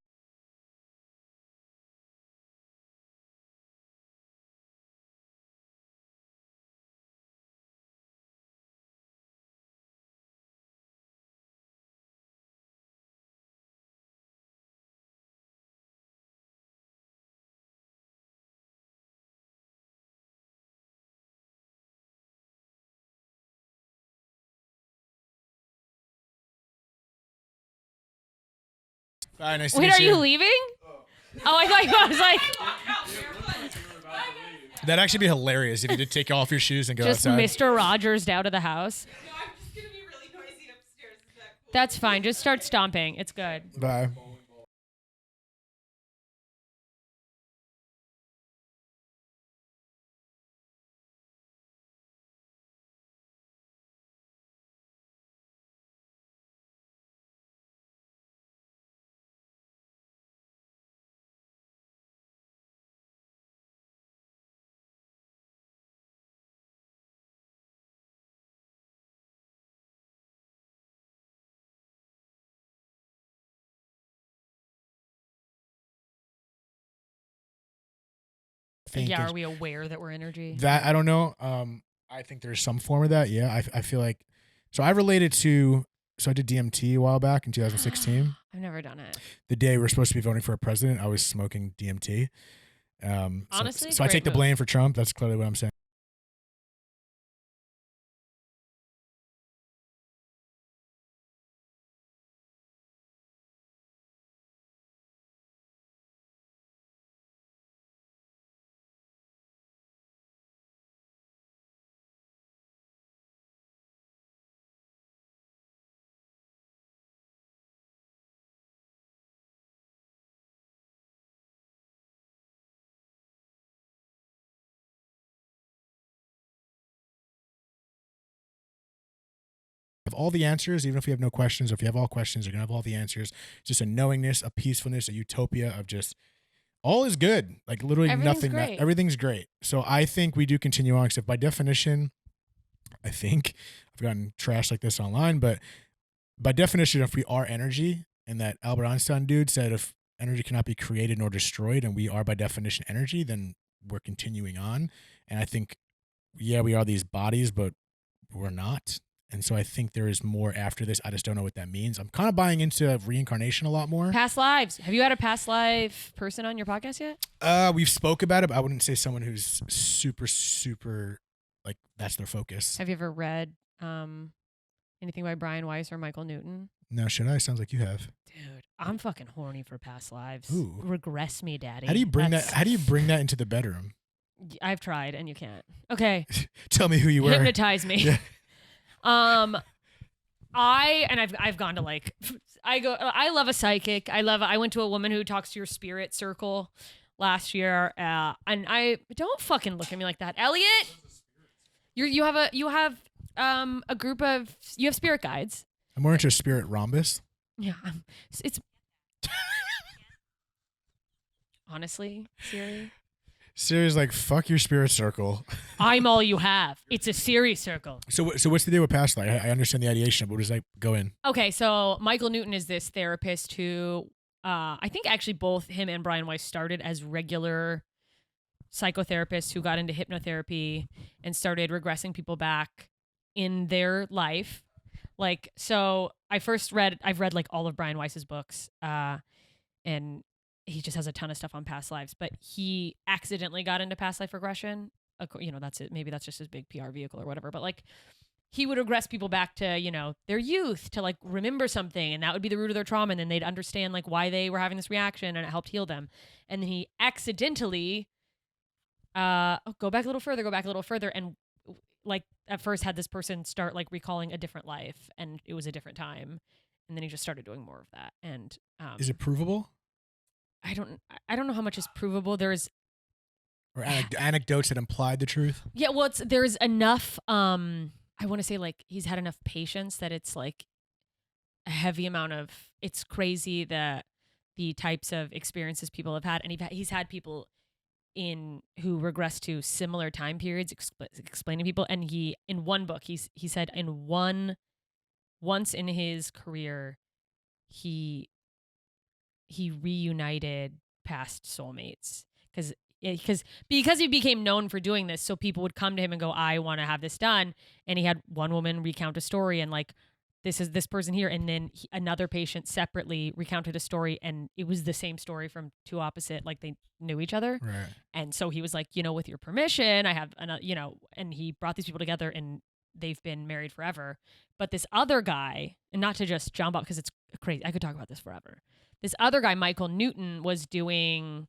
Bye, nice to Wait, meet are you leaving? Oh, I thought I was like... That'd actually be hilarious if you did take off your shoes and go Just outside. Mr. Rogers out of the house. No, I'm just gonna be really noisy upstairs. Is that cool? That's fine. Just start stomping. It's good. Bye. Yeah, are we aware that we're energy? That I don't know. I think there's some form of that. Yeah, I feel like. So I related to. So I did DMT a while back in 2016. I've never done it. The day we're supposed to be voting for a president, I was smoking DMT. Honestly, so I take the blame for Trump. That's clearly what I'm saying. Have all the answers, even if we have no questions, or if you have all questions, you're gonna have all the answers. It's just a knowingness, a peacefulness, a utopia of just all is good. Like literally nothing. Everything's great. So I think we do continue on, except by definition, I think I've gotten trashed like this online, but by definition, if we are energy, and that Albert Einstein dude said if energy cannot be created nor destroyed, and we are by definition energy, then we're continuing on. And I think, yeah, we are these bodies, but we're not. And so I think there is more after this. I just don't know what that means. I'm kind of buying into reincarnation a lot more. Past lives. Have you had a past life person on your podcast yet? We've spoke about it, but I wouldn't say someone who's super, like, that's their focus. Have you ever read anything by Brian Weiss or Michael Newton? No, should I? Sounds like you have. Dude, I'm fucking horny for past lives. Ooh. Regress me, daddy. How do you bring that into the bedroom? I've tried and you can't. Okay. Tell me who you were. Hypnotize me. Yeah. I've gone to like I love a psychic. I went to a woman who talks to your spirit circle last year. And I don't fucking look at me like that. Elliot, you have a group of spirit guides. I'm more into a spirit rhombus. Yeah. It's honestly, Siri. Siri's like, fuck your spirit circle. I'm all you have. It's a Siri circle. So what's the deal with past life? I understand the ideation, but what does that go in? Okay, so Michael Newton is this therapist who I think actually both him and Brian Weiss started as regular psychotherapists who got into hypnotherapy and started regressing people back in their life. Like, so I've read like all of Brian Weiss's books, and he just has a ton of stuff on past lives, but he accidentally got into past life regression. You know, that's it. Maybe that's just his big PR vehicle or whatever. But like, he would regress people back to, you know, their youth to like remember something, and that would be the root of their trauma. And then they'd understand like why they were having this reaction, and it helped heal them. And then he accidentally, go back a little further. And like at first had this person start like recalling a different life, and it was a different time. And then he just started doing more of that. And, is it provable? I don't know how much is provable. There's or anecdotes that implied the truth. Yeah, well, there's enough. I want to say like he's had enough patience that it's like a heavy amount of. It's crazy the types of experiences people have had, and he's had people who regress to similar time periods, explaining people. And he in one book he said once in his career he reunited past soulmates because he became known for doing this. So people would come to him and go, I want to have this done. And he had one woman recount a story and like, this is this person here. And then another patient separately recounted a story, and it was the same story from two opposite, like they knew each other. Right. And so he was like, you know, with your permission, I have another, you know, and he brought these people together and they've been married forever. But this other guy, and not to just jump up because it's crazy, I could talk about this forever. This other guy, Michael Newton, was doing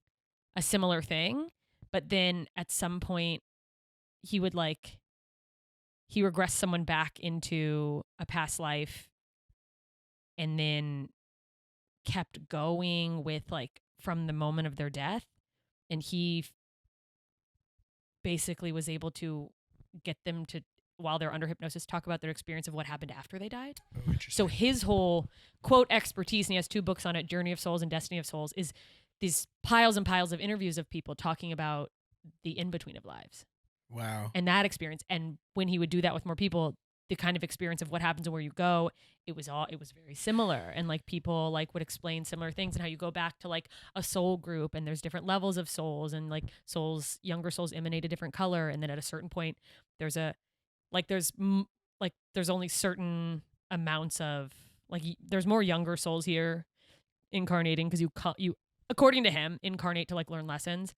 a similar thing, but then at some point he regressed someone back into a past life and then kept going with like from the moment of their death. And he basically was able to get them to, while they're under hypnosis, talk about their experience of what happened after they died. Oh, so his whole quote expertise, and he has 2 books on it, Journey of Souls and Destiny of Souls, is these piles and piles of interviews of people talking about the in-between of lives. Wow. And that experience. And when he would do that with more people, the kind of experience of what happens and where you go, it was very similar. And like people like would explain similar things and how you go back to like a soul group and there's different levels of souls, and like younger souls emanate a different color. And then at a certain point there's only certain amounts of like, there's more younger souls here incarnating because you, according to him, incarnate to like learn lessons.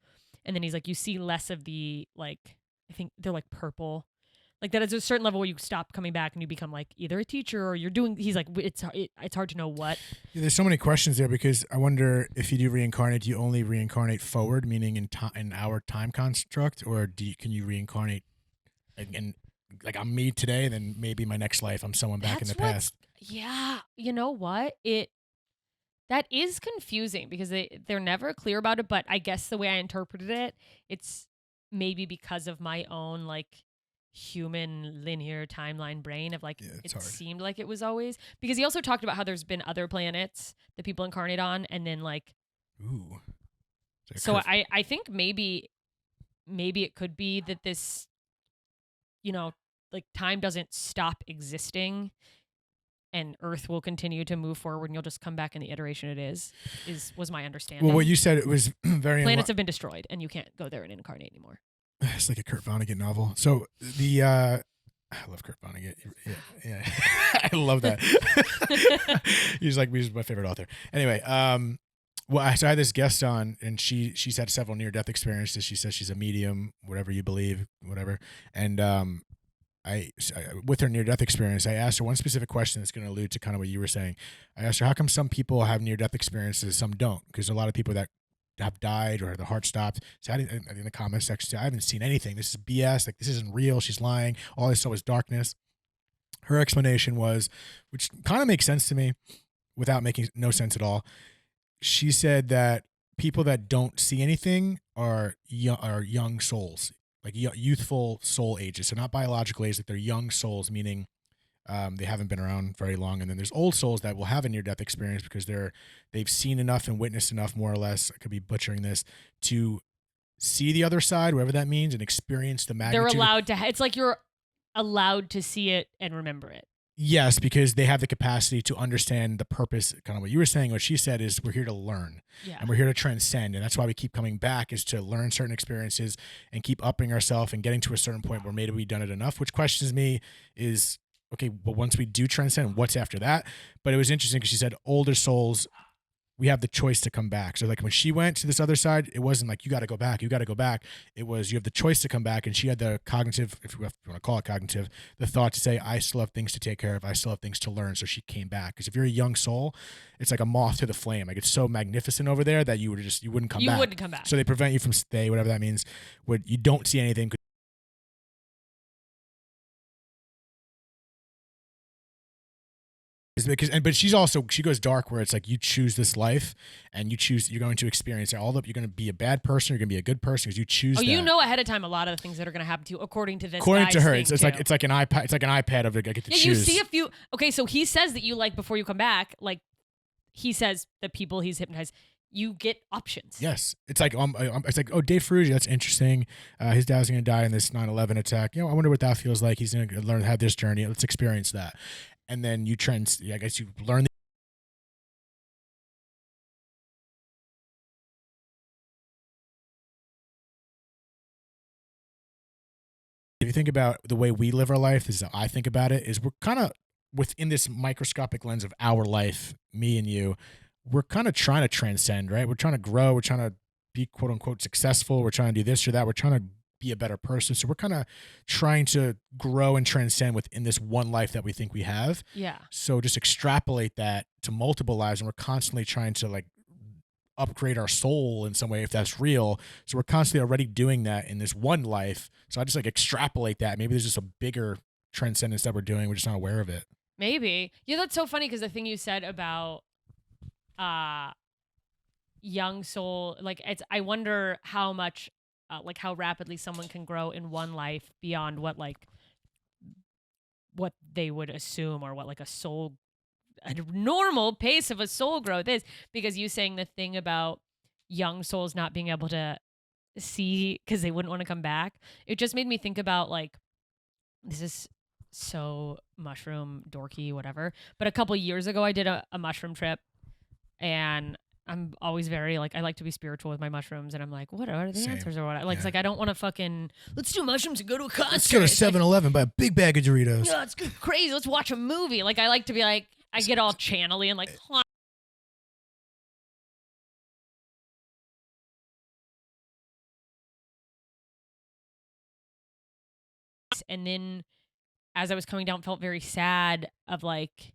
And then he's like, you see less of the, like, I think they're like purple, like that is a certain level where you stop coming back and you become like either a teacher or you're doing, he's like, it's hard to know what. Yeah, there's so many questions there, because I wonder if you do reincarnate, do you only reincarnate forward, meaning in our time construct, or can you reincarnate and like I'm me today, then maybe my next life I'm someone back in the past. Yeah, you know what? That is confusing because they're never clear about it, but I guess the way I interpreted it, it's maybe because of my own like human linear timeline brain of like, it hard. Seemed like it was always, because he also talked about how there's been other planets that people incarnate on, and then like, ooh. So I think maybe it could be that this, you know, like time doesn't stop existing. and Earth will continue to move forward and you'll just come back in the iteration it was my understanding. Well, what you said, it was very planets have been destroyed and you can't go there and incarnate anymore. It's like a Kurt Vonnegut novel. So I love Kurt Vonnegut. Yeah. I love that. he's my favorite author. Anyway, so I had this guest on, and she's had several near-death experiences. She says she's a medium, whatever you believe, whatever. And I with her near-death experience, I asked her one specific question that's going to allude to kind of what you were saying. I asked her, how come some people have near-death experiences, some don't? Because a lot of people that have died or the heart stopped. So in the comment section, I haven't seen anything. This is BS. Like, this isn't real. She's lying. All I saw was darkness. Her explanation was, which kind of makes sense to me without making no sense at all. She said that people that don't see anything are young souls, like youthful soul ages. So not biological age, like they're young souls, meaning they haven't been around very long. And then there's old souls that will have a near-death experience because they've seen enough and witnessed enough, more or less, I could be butchering this, to see the other side, whatever that means, and experience the magnitude. They're allowed to, it's like you're allowed to see it and remember it. Yes, because they have the capacity to understand the purpose, kind of what you were saying. What she said is we're here to learn, and we're here to transcend. And that's why we keep coming back, is to learn certain experiences and keep upping ourselves and getting to a certain point where maybe we've done it enough, which questions me is, okay, but once we do transcend, what's after that? But it was interesting because she said older souls, we have the choice to come back. So like when she went to this other side, it wasn't like, you got to go back. It was, you have the choice to come back. And she had the cognitive, if you want to call it cognitive, the thought to say, I still have things to take care of. I still have things to learn. So she came back. Because if you're a young soul, it's like a moth to the flame. Like, it's so magnificent over there that you wouldn't come back. You wouldn't come back. So they prevent you from stay, whatever that means. When you don't see anything. But she goes dark, where it's like, you choose this life and you're going to experience it all. You're going to be a bad person, you're going to be a good person, because you choose. You know ahead of time a lot of the things that are going to happen to you according to this. According to her, it's like an iPad. It's like an iPad of, I get to choose. You see a few. Okay, so he says that you, like, before you come back, like, he says the people he's hypnotized, you get options. Yes, it's like oh, Dave Ferrugio, that's interesting. His dad's going to die in this 9/11 attack. I wonder what that feels like. He's going to learn to have this journey. Let's experience that. And then you I guess you learn. If you think about the way we live our life, this is how I think about it, is we're kind of within this microscopic lens of our life, me and you, we're kind of trying to transcend, right? We're trying to grow. We're trying to be quote unquote successful. We're trying to do this or that. We're trying to be a better person. So we're kind of trying to grow and transcend within this one life that we think we have. Yeah. So just extrapolate that to multiple lives, and we're constantly trying to, like, upgrade our soul in some way, if that's real. So we're constantly already doing that in this one life. So I just, like, extrapolate that. Maybe there's just a bigger transcendence that we're doing. We're just not aware of it. Maybe. Yeah, that's so funny, because the thing you said about young soul, like, I wonder how much, like, how rapidly someone can grow in one life beyond what they would assume, or what, like, a normal pace of a soul growth is. Because you saying the thing about young souls not being able to see because they wouldn't want to come back, it just made me think about, like, this is so mushroom dorky, whatever, but a couple years ago I did a mushroom trip, and I'm always very, like, I like to be spiritual with my mushrooms, and I'm like, what are the answers, or what? Like, it's like, I don't want to fucking, let's do mushrooms and go to a concert. Let's go to 7-Eleven, buy a big bag of Doritos. Yeah, it's crazy. Let's watch a movie. Like, I like to be like, I get all channely and, like, and then as I was coming down, felt very sad, of, like,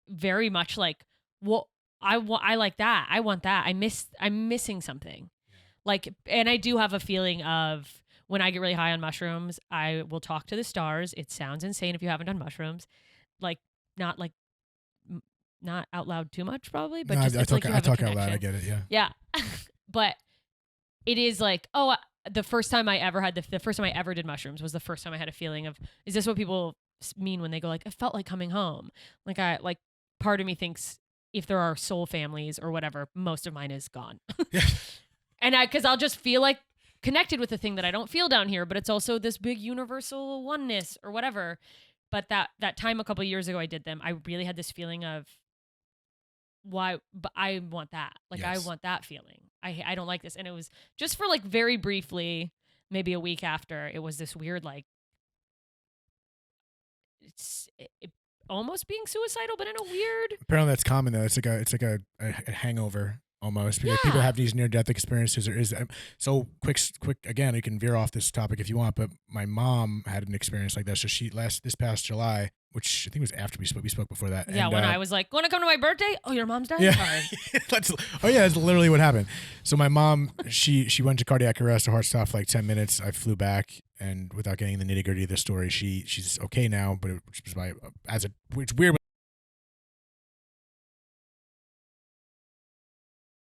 very much like, well, I like that. I want that. I'm missing something. Like, and I do have a feeling of, when I get really high on mushrooms, I will talk to the stars. It sounds insane if you haven't done mushrooms. Like, not out loud too much, probably, but no, just, it's like you have a talk out loud. I connection. get it. Yeah. But it is like, the first time I ever had the first time I ever did mushrooms was the first time I had a feeling of, is this what people mean when they go, like, it felt like coming home? Like, part of me thinks, if there are soul families or whatever, most of mine is gone. Yeah. And because I'll just feel like connected with the thing that I don't feel down here, but it's also this big universal oneness or whatever. But that time a couple of years ago I did them, I really had this feeling of why, but I want that. Like, I Yes. want that feeling. I don't like this. And it was just for like very briefly, maybe a week after, it was this weird, like, it almost being suicidal, but in a weird. Apparently that's common though. It's like a hangover almost, because people Yeah. have these near-death experiences. There is so quick again. You can veer off this topic if you want, but my mom had an experience like that. So this past July, which I think was after we spoke before that. Yeah, and, when I was like, want to come to my birthday? Oh, your mom's dying? Yeah. Sorry. That's literally what happened. So my mom, she went to cardiac arrest, her heart stopped for like 10 minutes. I flew back, and without getting the nitty gritty of the story, she's okay now, but which was it's weird.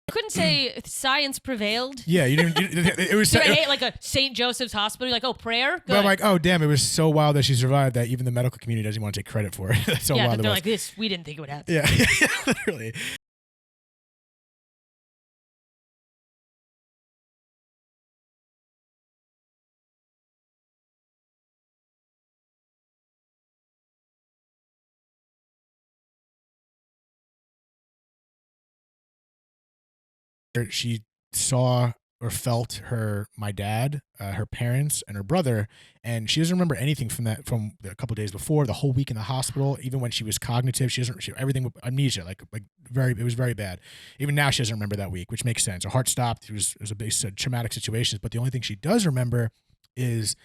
I couldn't say science prevailed. Yeah, you didn't. It was. Dude, I hate like a St. Joseph's Hospital. You're like, oh, prayer? Good. But I'm like, oh damn! It was so wild that she survived that even the medical community doesn't want to take credit for it. That's so yeah, wild. they're it was. like, this, we didn't think it would happen. Yeah, literally. She saw or felt my dad, her parents, and her brother, and she doesn't remember anything from a couple of days before, the whole week in the hospital. Even when she was cognitive, everything amnesia, like it was very bad. Even now, she doesn't remember that week, which makes sense. Her heart stopped. It was a big traumatic situation, but the only thing she does remember is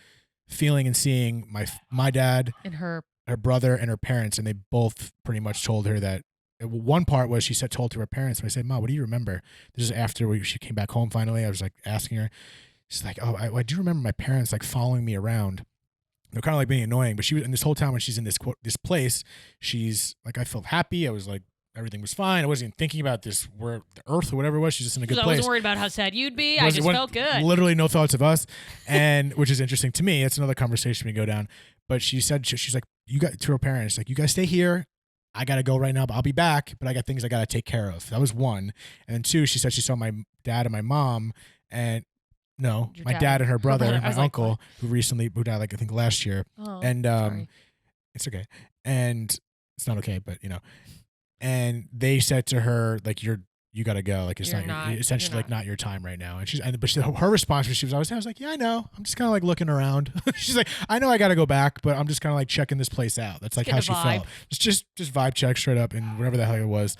feeling and seeing my dad And her brother, and her parents, and they both pretty much told her that. One part was she told to her parents. When I said, "Ma, what do you remember?" This is after she came back home. Finally, I was like asking her. She's like, "Oh, I do remember my parents like following me around. They're kind of like being annoying." But she was, and this whole time when she's in this place, she's like, I felt happy. I was like, everything was fine. I wasn't even thinking about the earth or whatever it was. She's just in a good I place. wasn't worried about how sad you'd be. I just felt good. Literally no thoughts of us, and which is interesting to me. It's another conversation we go down. But she said she's like, you got to her parents, like, you guys stay here. I got to go right now, but I'll be back. But I got things I got to take care of. That was one. And then two, she said she saw my dad and my mom, and no, Your my dad. dad and her Her brother, brother. I my was like, uncle, who died like I think last year. Oh, And sorry. it's okay. And it's not okay, but and they said to her, like, you got to go. Like, it's You're not, not- essentially you're like not your time right now. And but her response was, I was like, yeah, I know. I'm just kind of like looking around. She's like, I know I got to go back, but I'm just kind of like checking this place out. That's like Get how a she vibe. felt. It's just vibe check straight up, and whatever the hell it was.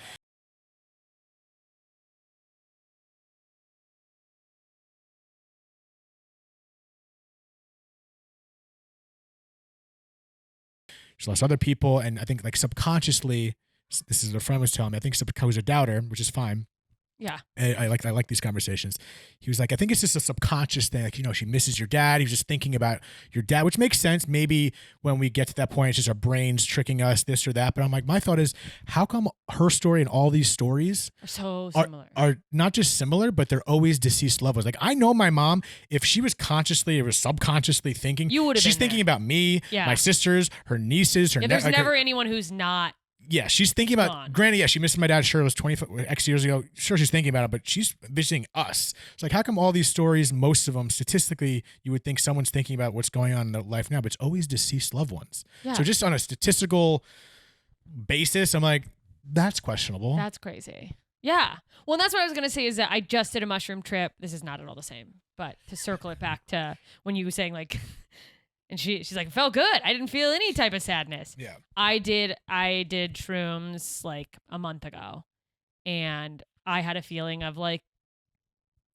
She lost other people, and I think like subconsciously, this is what a friend was telling me. I think subconsciously was a doubter, which is fine. Yeah. And I like these conversations. He was like, I think it's just a subconscious thing. Like, she misses your dad. He was just thinking about your dad, which makes sense. Maybe when we get to that point, it's just our brains tricking us, this or that. But I'm like, my thought is, how come her story and all these stories So similar. are not just similar, but they're always deceased loved ones? Like, I know my mom, if she was consciously or subconsciously thinking, You would've she's been thinking there. about me, Yeah. my sisters, her nieces, her Yeah, there's like her- never anyone who's not. Yeah, she's thinking about. Gone. Granted, yeah, she missed my dad. Sure, it was X years ago. Sure, she's thinking about it, but she's visiting us. It's like, how come all these stories, most of them, statistically, you would think someone's thinking about what's going on in their life now, but it's always deceased loved ones. Yeah. So just on a statistical basis, I'm like, that's questionable. That's crazy. Yeah. Well, and that's what I was going to say is that I just did a mushroom trip. This is not at all the same, but to circle it back to when you were saying like, and she's like, it felt good. I didn't feel any type of sadness. Yeah. I did shrooms like a month ago, and I had a feeling of like,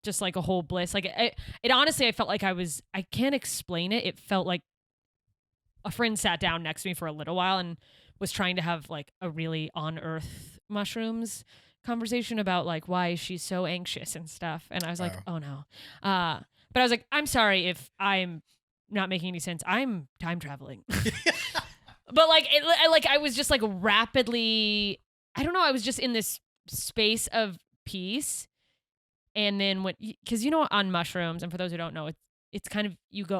just like a whole bliss. Like it honestly, I felt like I can't explain it. It felt like a friend sat down next to me for a little while and was trying to have like a really on earth mushrooms conversation about like why she's so anxious and stuff. And I was like, oh no. But I was like, I'm sorry if I'm not making any sense. I'm time traveling. But like, I was just like rapidly, I don't know. I was just in this space of peace. And then because on mushrooms, and for those who don't know, it's kind of,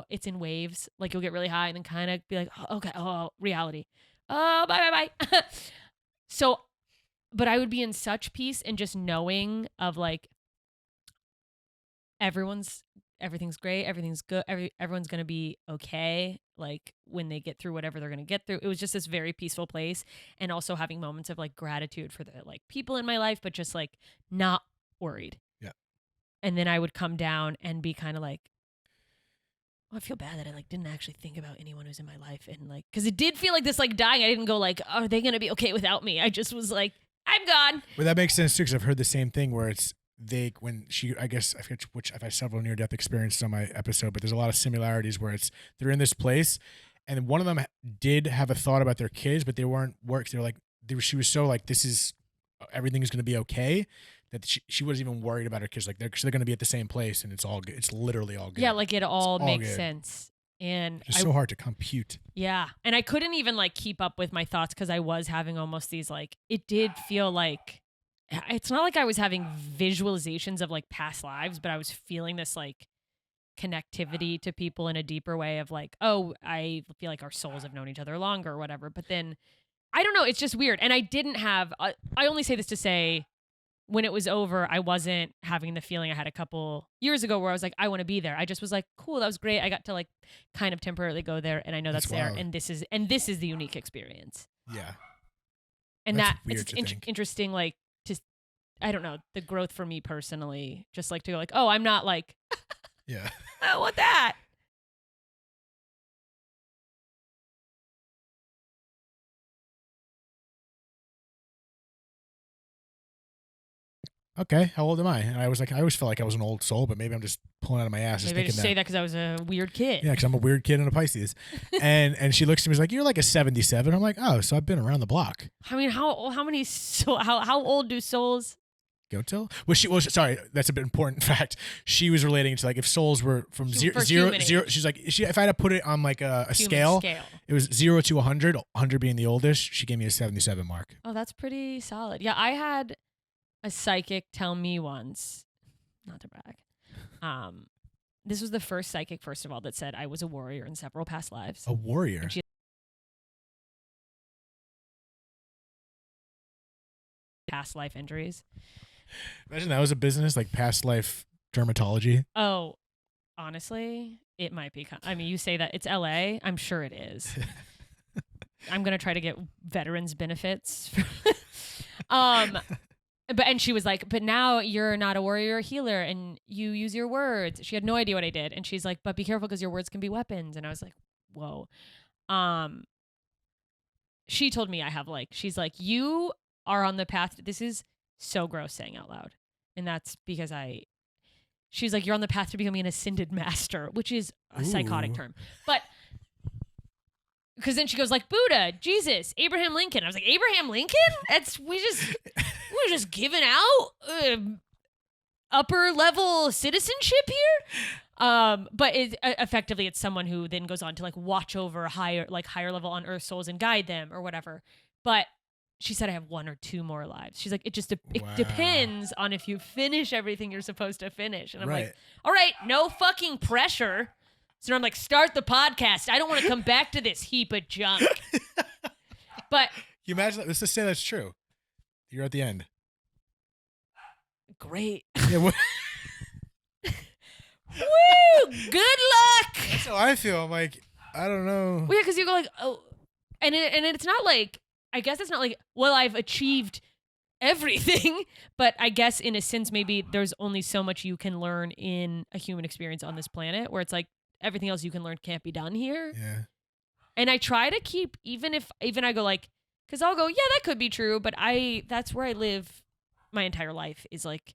it's in waves. Like you'll get really high and then kind of be like, oh, okay, oh, reality. Oh, bye. So, but I would be in such peace and just knowing of like, everyone's everything's great, everything's good, everyone's gonna be okay. Like when they get through whatever they're gonna get through. It was just this very peaceful place, and also having moments of like gratitude for the like people in my life, but just like not worried. Yeah. And then I would come down and be kind of like, I feel bad that I like didn't actually think about anyone who's in my life, and like, because it did feel like this like dying. I didn't go like, are they gonna be okay without me? I just was like, I'm gone. Well, that makes sense too, because I've heard the same thing where it's when she, I guess I forget which, I've had several near death experiences on my episode, but there's a lot of similarities where it's they're in this place, and one of them did have a thought about their kids, but they weren't works. They're like she was so like, this is everything is going to be okay, that she wasn't even worried about her kids. Like they're going to be at the same place, and it's all good. It's literally all good. Yeah, like it all makes good. sense. And it's so hard to compute. Yeah. And I couldn't even like keep up with my thoughts because I was having almost these like, it did feel like, it's not like I was having visualizations of like past lives, but I was feeling this like connectivity to people in a deeper way of like, oh, I feel like our souls have known each other longer or whatever. But then I don't know. It's just weird. And I didn't have, I only say this to say, when it was over, I wasn't having the feeling I had a couple years ago where I was like, I want to be there. I just was like, cool, that was great. I got to like kind of temporarily go there, and I know that's there, and this is the unique experience. Yeah, and that's that weird it's to think. interesting, like to, I don't know, the growth for me personally, just like to go like, oh, I'm not like, yeah, I want that. okay, how old am I? And I was like, I always felt like I was an old soul, but maybe I'm just pulling out of my ass. Maybe I just say that because I was a weird kid. Yeah, because I'm a weird kid and a Pisces. and she looks at me and is like, you're like a 77. I'm like, oh, so I've been around the block. I mean, how old do souls go till? Well, sorry, that's a bit important fact. She was relating to like if souls were from zero. She's like, if I had to put it on like a scale, it was 0 to 100, 100 being the oldest. She gave me a 77 mark. Oh, that's pretty solid. Yeah, I had a psychic tell me once, not to brag, this was the first psychic, first of all, that said I was a warrior in several past lives. A warrior? Past life injuries. Imagine that was a business, like past life dermatology. Oh, honestly, it might be. I mean, you say that it's LA. I'm sure it is. I'm going to try to get veterans benefits. And she was like, but now you're not a warrior, a healer, and you use your words. She had no idea what I did. And she's like, but be careful because your words can be weapons. And I was like, whoa. She told me I have like, she's like, you are on the path. This is so gross saying out loud. And that's because she's like, you're on the path to becoming an ascended master, which is a psychotic term. But because then she goes like Buddha, Jesus, Abraham Lincoln. I was like, Abraham Lincoln? We're just giving out upper level citizenship here. But effectively, it's someone who then goes on to like watch over higher level on earth souls and guide them or whatever. But she said I have 1 or 2 more lives. She's like, it depends on if you finish everything you're supposed to finish. And I'm like, all right, no fucking pressure. So I'm like, start the podcast. I don't want to come back to this heap of junk. But you imagine that? Let's just say that's true. You're at the end. Great. Yeah, woo! Good luck. That's how I feel. I'm like, I don't know. Well, yeah, because you go like, oh, and it's not like, I guess it's not like, well, I've achieved everything, but I guess in a sense, maybe there's only so much you can learn in a human experience on this planet, where it's like everything else you can learn can't be done here. Yeah. And I try to keep, even I go like, because I'll go, yeah, that could be true, but that's where I live my entire life, is like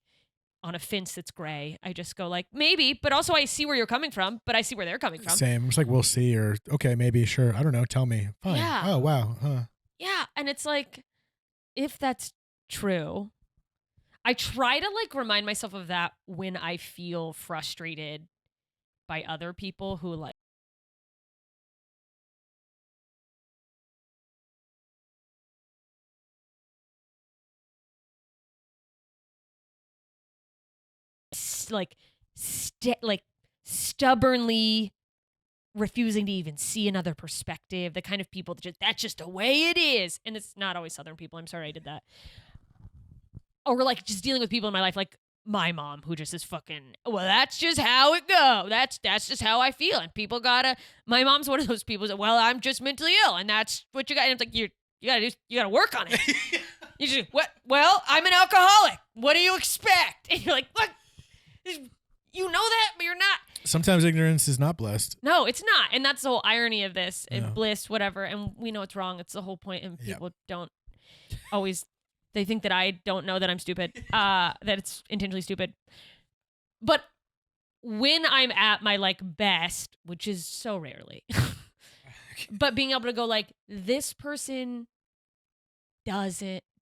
on a fence that's gray. I just go like, maybe, but also I see where you're coming from, but I see where they're coming from. Same. It's like, we'll see, or okay, maybe, sure. I don't know. Tell me. Fine. Yeah. Oh, wow. Huh. Yeah. And it's like, if that's true, I try to like remind myself of that when I feel frustrated by other people who like, stubbornly refusing to even see another perspective, the kind of people that's just the way it is. And it's not always Southern people. I'm sorry I did that. Or like just dealing with people in my life, like my mom, who just is fucking, well, that's just how it go. That's just how I feel. And people my mom's one of those people that, well, I'm just mentally ill, and that's what you got. And it's like, you gotta work on it. You just, what? Well, I'm an alcoholic. What do you expect? And you're like, what? You know that, but you're not. Sometimes ignorance is not blessed. No, it's not. And that's the whole irony of this, and Yeah. bliss, whatever. And we know it's wrong. It's the whole point. And people don't always, they think that I don't know that I'm stupid, that it's intentionally stupid. But when I'm at my like best, which is so rarely, but being able to go like, this person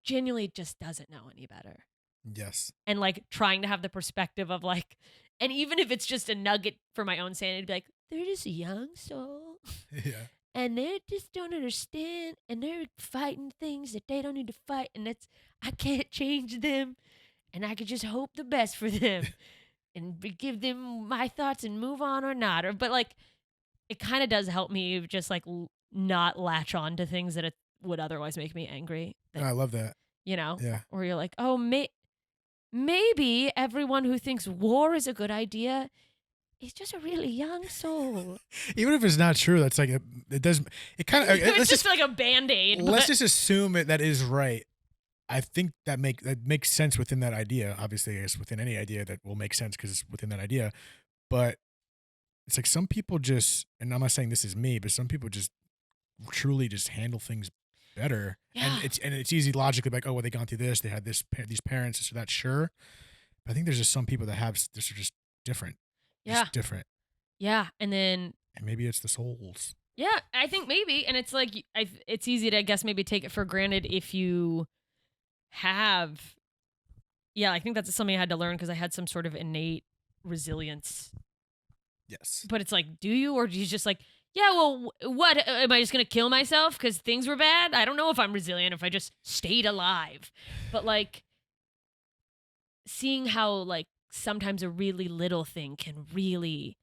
genuinely just doesn't know any better. Yes. And like trying to have the perspective of like, and even if it's just a nugget for my own sanity, to be like, they're just a young soul. Yeah. And they just don't understand, and they're fighting things that they don't need to fight, and I can't change them, and I could just hope the best for them, and give them my thoughts and move on or not. But like, it kind of does help me just like not latch on to things that it would otherwise make me angry. I love that. You know, Yeah. where you're like, oh, maybe everyone who thinks war is a good idea is just a really young soul. Even if it's not true, that's like it does. It kind of. It's just like a Band-Aid. Let's just assume that is right. I think that makes sense within that idea. Obviously, I guess within any idea that will make sense because it's within that idea. But it's like some people just, and I'm not saying this is me, but some people just truly just handle things better. Yeah. And it's easy logically like, oh, well, they gone through this, they had these parents, this or that. Sure, but I think there's just some people that have this are just different. Yeah. Just different. Yeah, and maybe it's the souls. Yeah, I think maybe, and it's like it's easy to, I guess, maybe take it for granted if you have. Yeah, I think that's something I had to learn because I had some sort of innate resilience. Yes. But it's like, do you, or do you just like, yeah, well, what am I just gonna kill myself because things were bad? I don't know if I'm resilient if I just stayed alive. But like, seeing how like sometimes a really little thing can really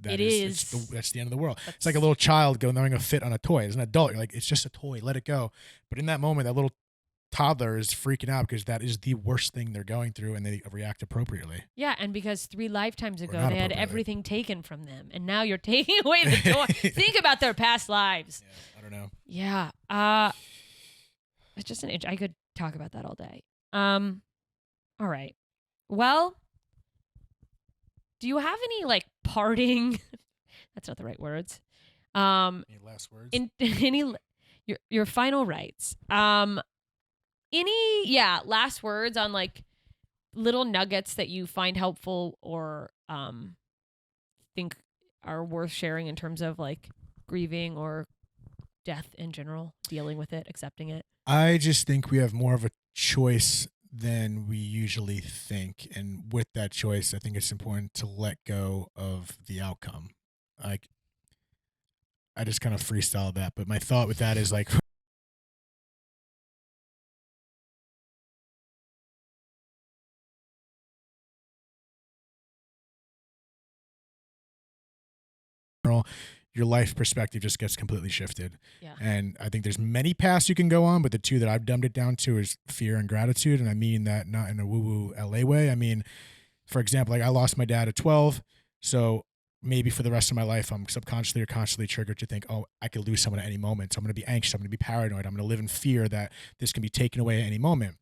That It is. is. That's the end of the world. It's like a little child throwing a fit on a toy. As an adult, you're like, it's just a toy, let it go. But in that moment, that little toddler is freaking out because that is the worst thing they're going through, and they react appropriately. Yeah, and because 3 lifetimes ago not they had appropriately. everything taken from them, and now you're taking away the toy. Think about their past lives. Yeah, I don't know. Yeah. It's just an itch. I could talk about that all day. All right. Well, do you have any like parting? That's not the right words. Any last words? Your final rights. Last words on like little nuggets that you find helpful or think are worth sharing in terms of like grieving or death in general, dealing with it, accepting it. I just think we have more of a choice than we usually think, and with that choice, I think it's important to let go of the outcome. Like, I just kind of freestyled that, but my thought with that is like, your life perspective just gets completely shifted. Yeah. And I think there's many paths you can go on, but the two that I've dumbed it down to is fear and gratitude. And I mean that not in a woo-woo LA way. I mean, for example, like I lost my dad at 12. So maybe for the rest of my life, I'm subconsciously or consciously triggered to think, oh, I could lose someone at any moment. So I'm going to be anxious. I'm going to be paranoid. I'm going to live in fear that this can be taken away at any moment.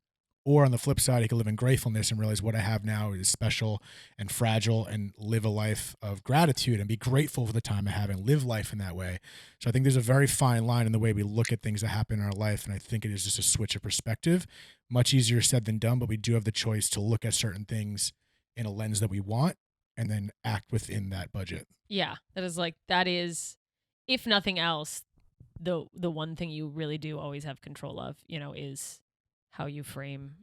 Or on the flip side, I can live in gratefulness and realize what I have now is special and fragile, and live a life of gratitude and be grateful for the time I have and live life in that way. So I think there's a very fine line in the way we look at things that happen in our life. And I think it is just a switch of perspective. Much easier said than done, but we do have the choice to look at certain things in a lens that we want and then act within that budget. Yeah. That is, if nothing else, the one thing you really do always have control of, is how you frame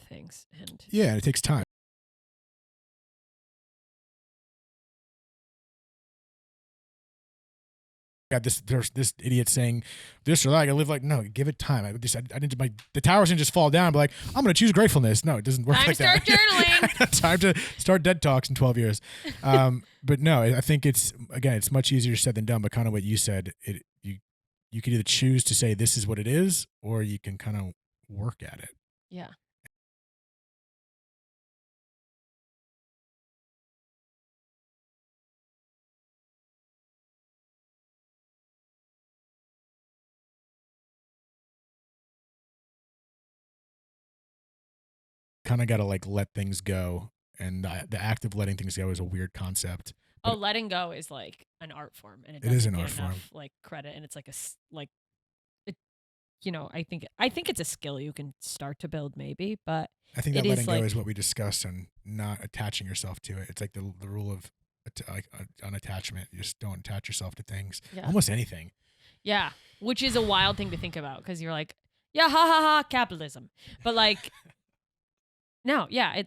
things. And yeah, it takes time. got there's this idiot saying this or that. I gotta live like, no, give it time. I need to, the towers didn't just fall down and be like, I'm gonna choose gratefulness. No, it doesn't work Time like to start that. journaling. Time to start dead talks in 12 years. But no, I think it's much easier said than done. But kind of what you said, you could either choose to say this is what it is, or you can kind of work at it. Yeah. Kind of got to like let things go, and the act of letting things go is a weird concept. Oh, letting go is like an art form, and it is doesn't an get art form. enough like credit, and it's like it. I think it's a skill you can start to build, maybe, but I think it that letting is go like- is what we discussed, and not attaching yourself to it. It's like the rule of unattachment. You just don't attach yourself to things. Yeah. Almost anything. Yeah, which is a wild thing to think about because you're like, yeah, ha ha ha, capitalism, but like, no, yeah,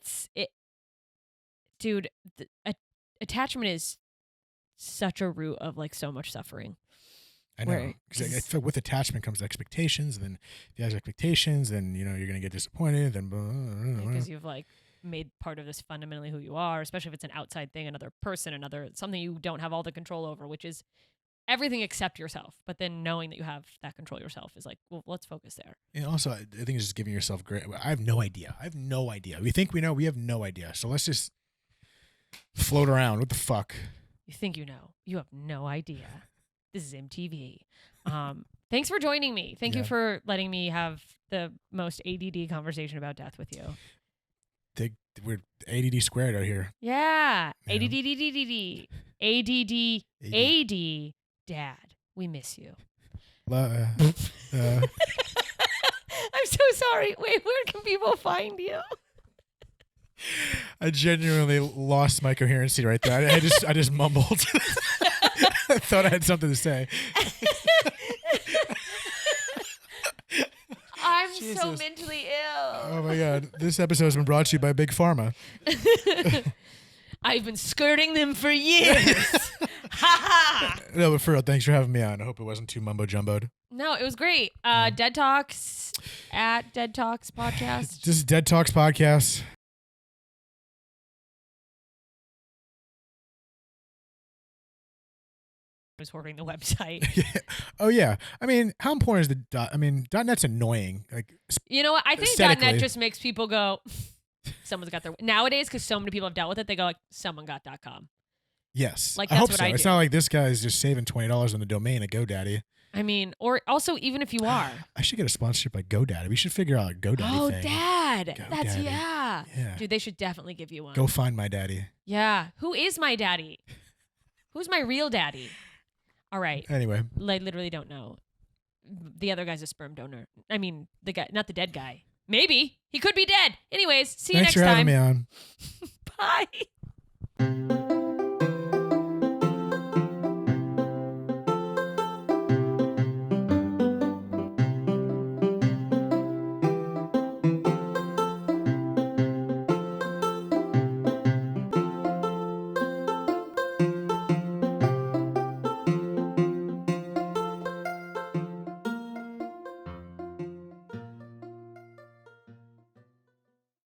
dude. Attachment is such a root of like so much suffering. I know, Where- because I feel with attachment comes expectations, and then if you have expectations, then you're gonna get disappointed. Then Because you've like made part of this fundamentally who you are, especially if it's an outside thing, another person, something you don't have all the control over, which is everything except yourself. But then knowing that you have that control yourself is like, well, let's focus there. And also, I think it's just giving yourself great. I have no idea. We think we know. We have no idea. So let's just float around. What the fuck? You think you know. You have no idea. This is MTV. Thanks for joining me. Thank you Yeah. for letting me have the most ADD conversation about death with you. We're ADD squared out here. Yeah. Yeah. ADD. ADD. Dad. We miss you. I'm so sorry. Wait, where can people find you? I genuinely lost my coherency right there. I just mumbled. I thought I had something to say. I'm so Jesus. mentally ill. Oh my god! This episode has been brought to you by Big Pharma. I've been skirting them for years. Ha ha. No, but for real, thanks for having me on. I hope it wasn't too mumbo jumboed. No, it was great. Dead Talks at Dead Talks podcast. This is Dead Talks podcast. Was hoarding the website. Oh yeah. I mean, how important is .net's annoying. Like, You know what? I think Aesthetically. .net just makes people go, someone's got their nowadays because so many people have dealt with it. They go like, someone got .com. yes. Like, I that's hope what so. I It's do. not like this guy's just saving $20 on the domain at GoDaddy. I mean, or also even if you are. I should get a sponsorship by GoDaddy. We should figure out a GoDaddy Oh, thing. Dad. That's GoDaddy. yeah. Yeah. Dude, they should definitely give you one. Go find my daddy. Yeah. Who is my daddy? Who's my real daddy? All right. Anyway. I literally don't know. The other guy's a sperm donor. I mean, the guy, not the dead guy. Maybe. He could be dead. Anyways, see you Thanks next for having time. me on. Bye.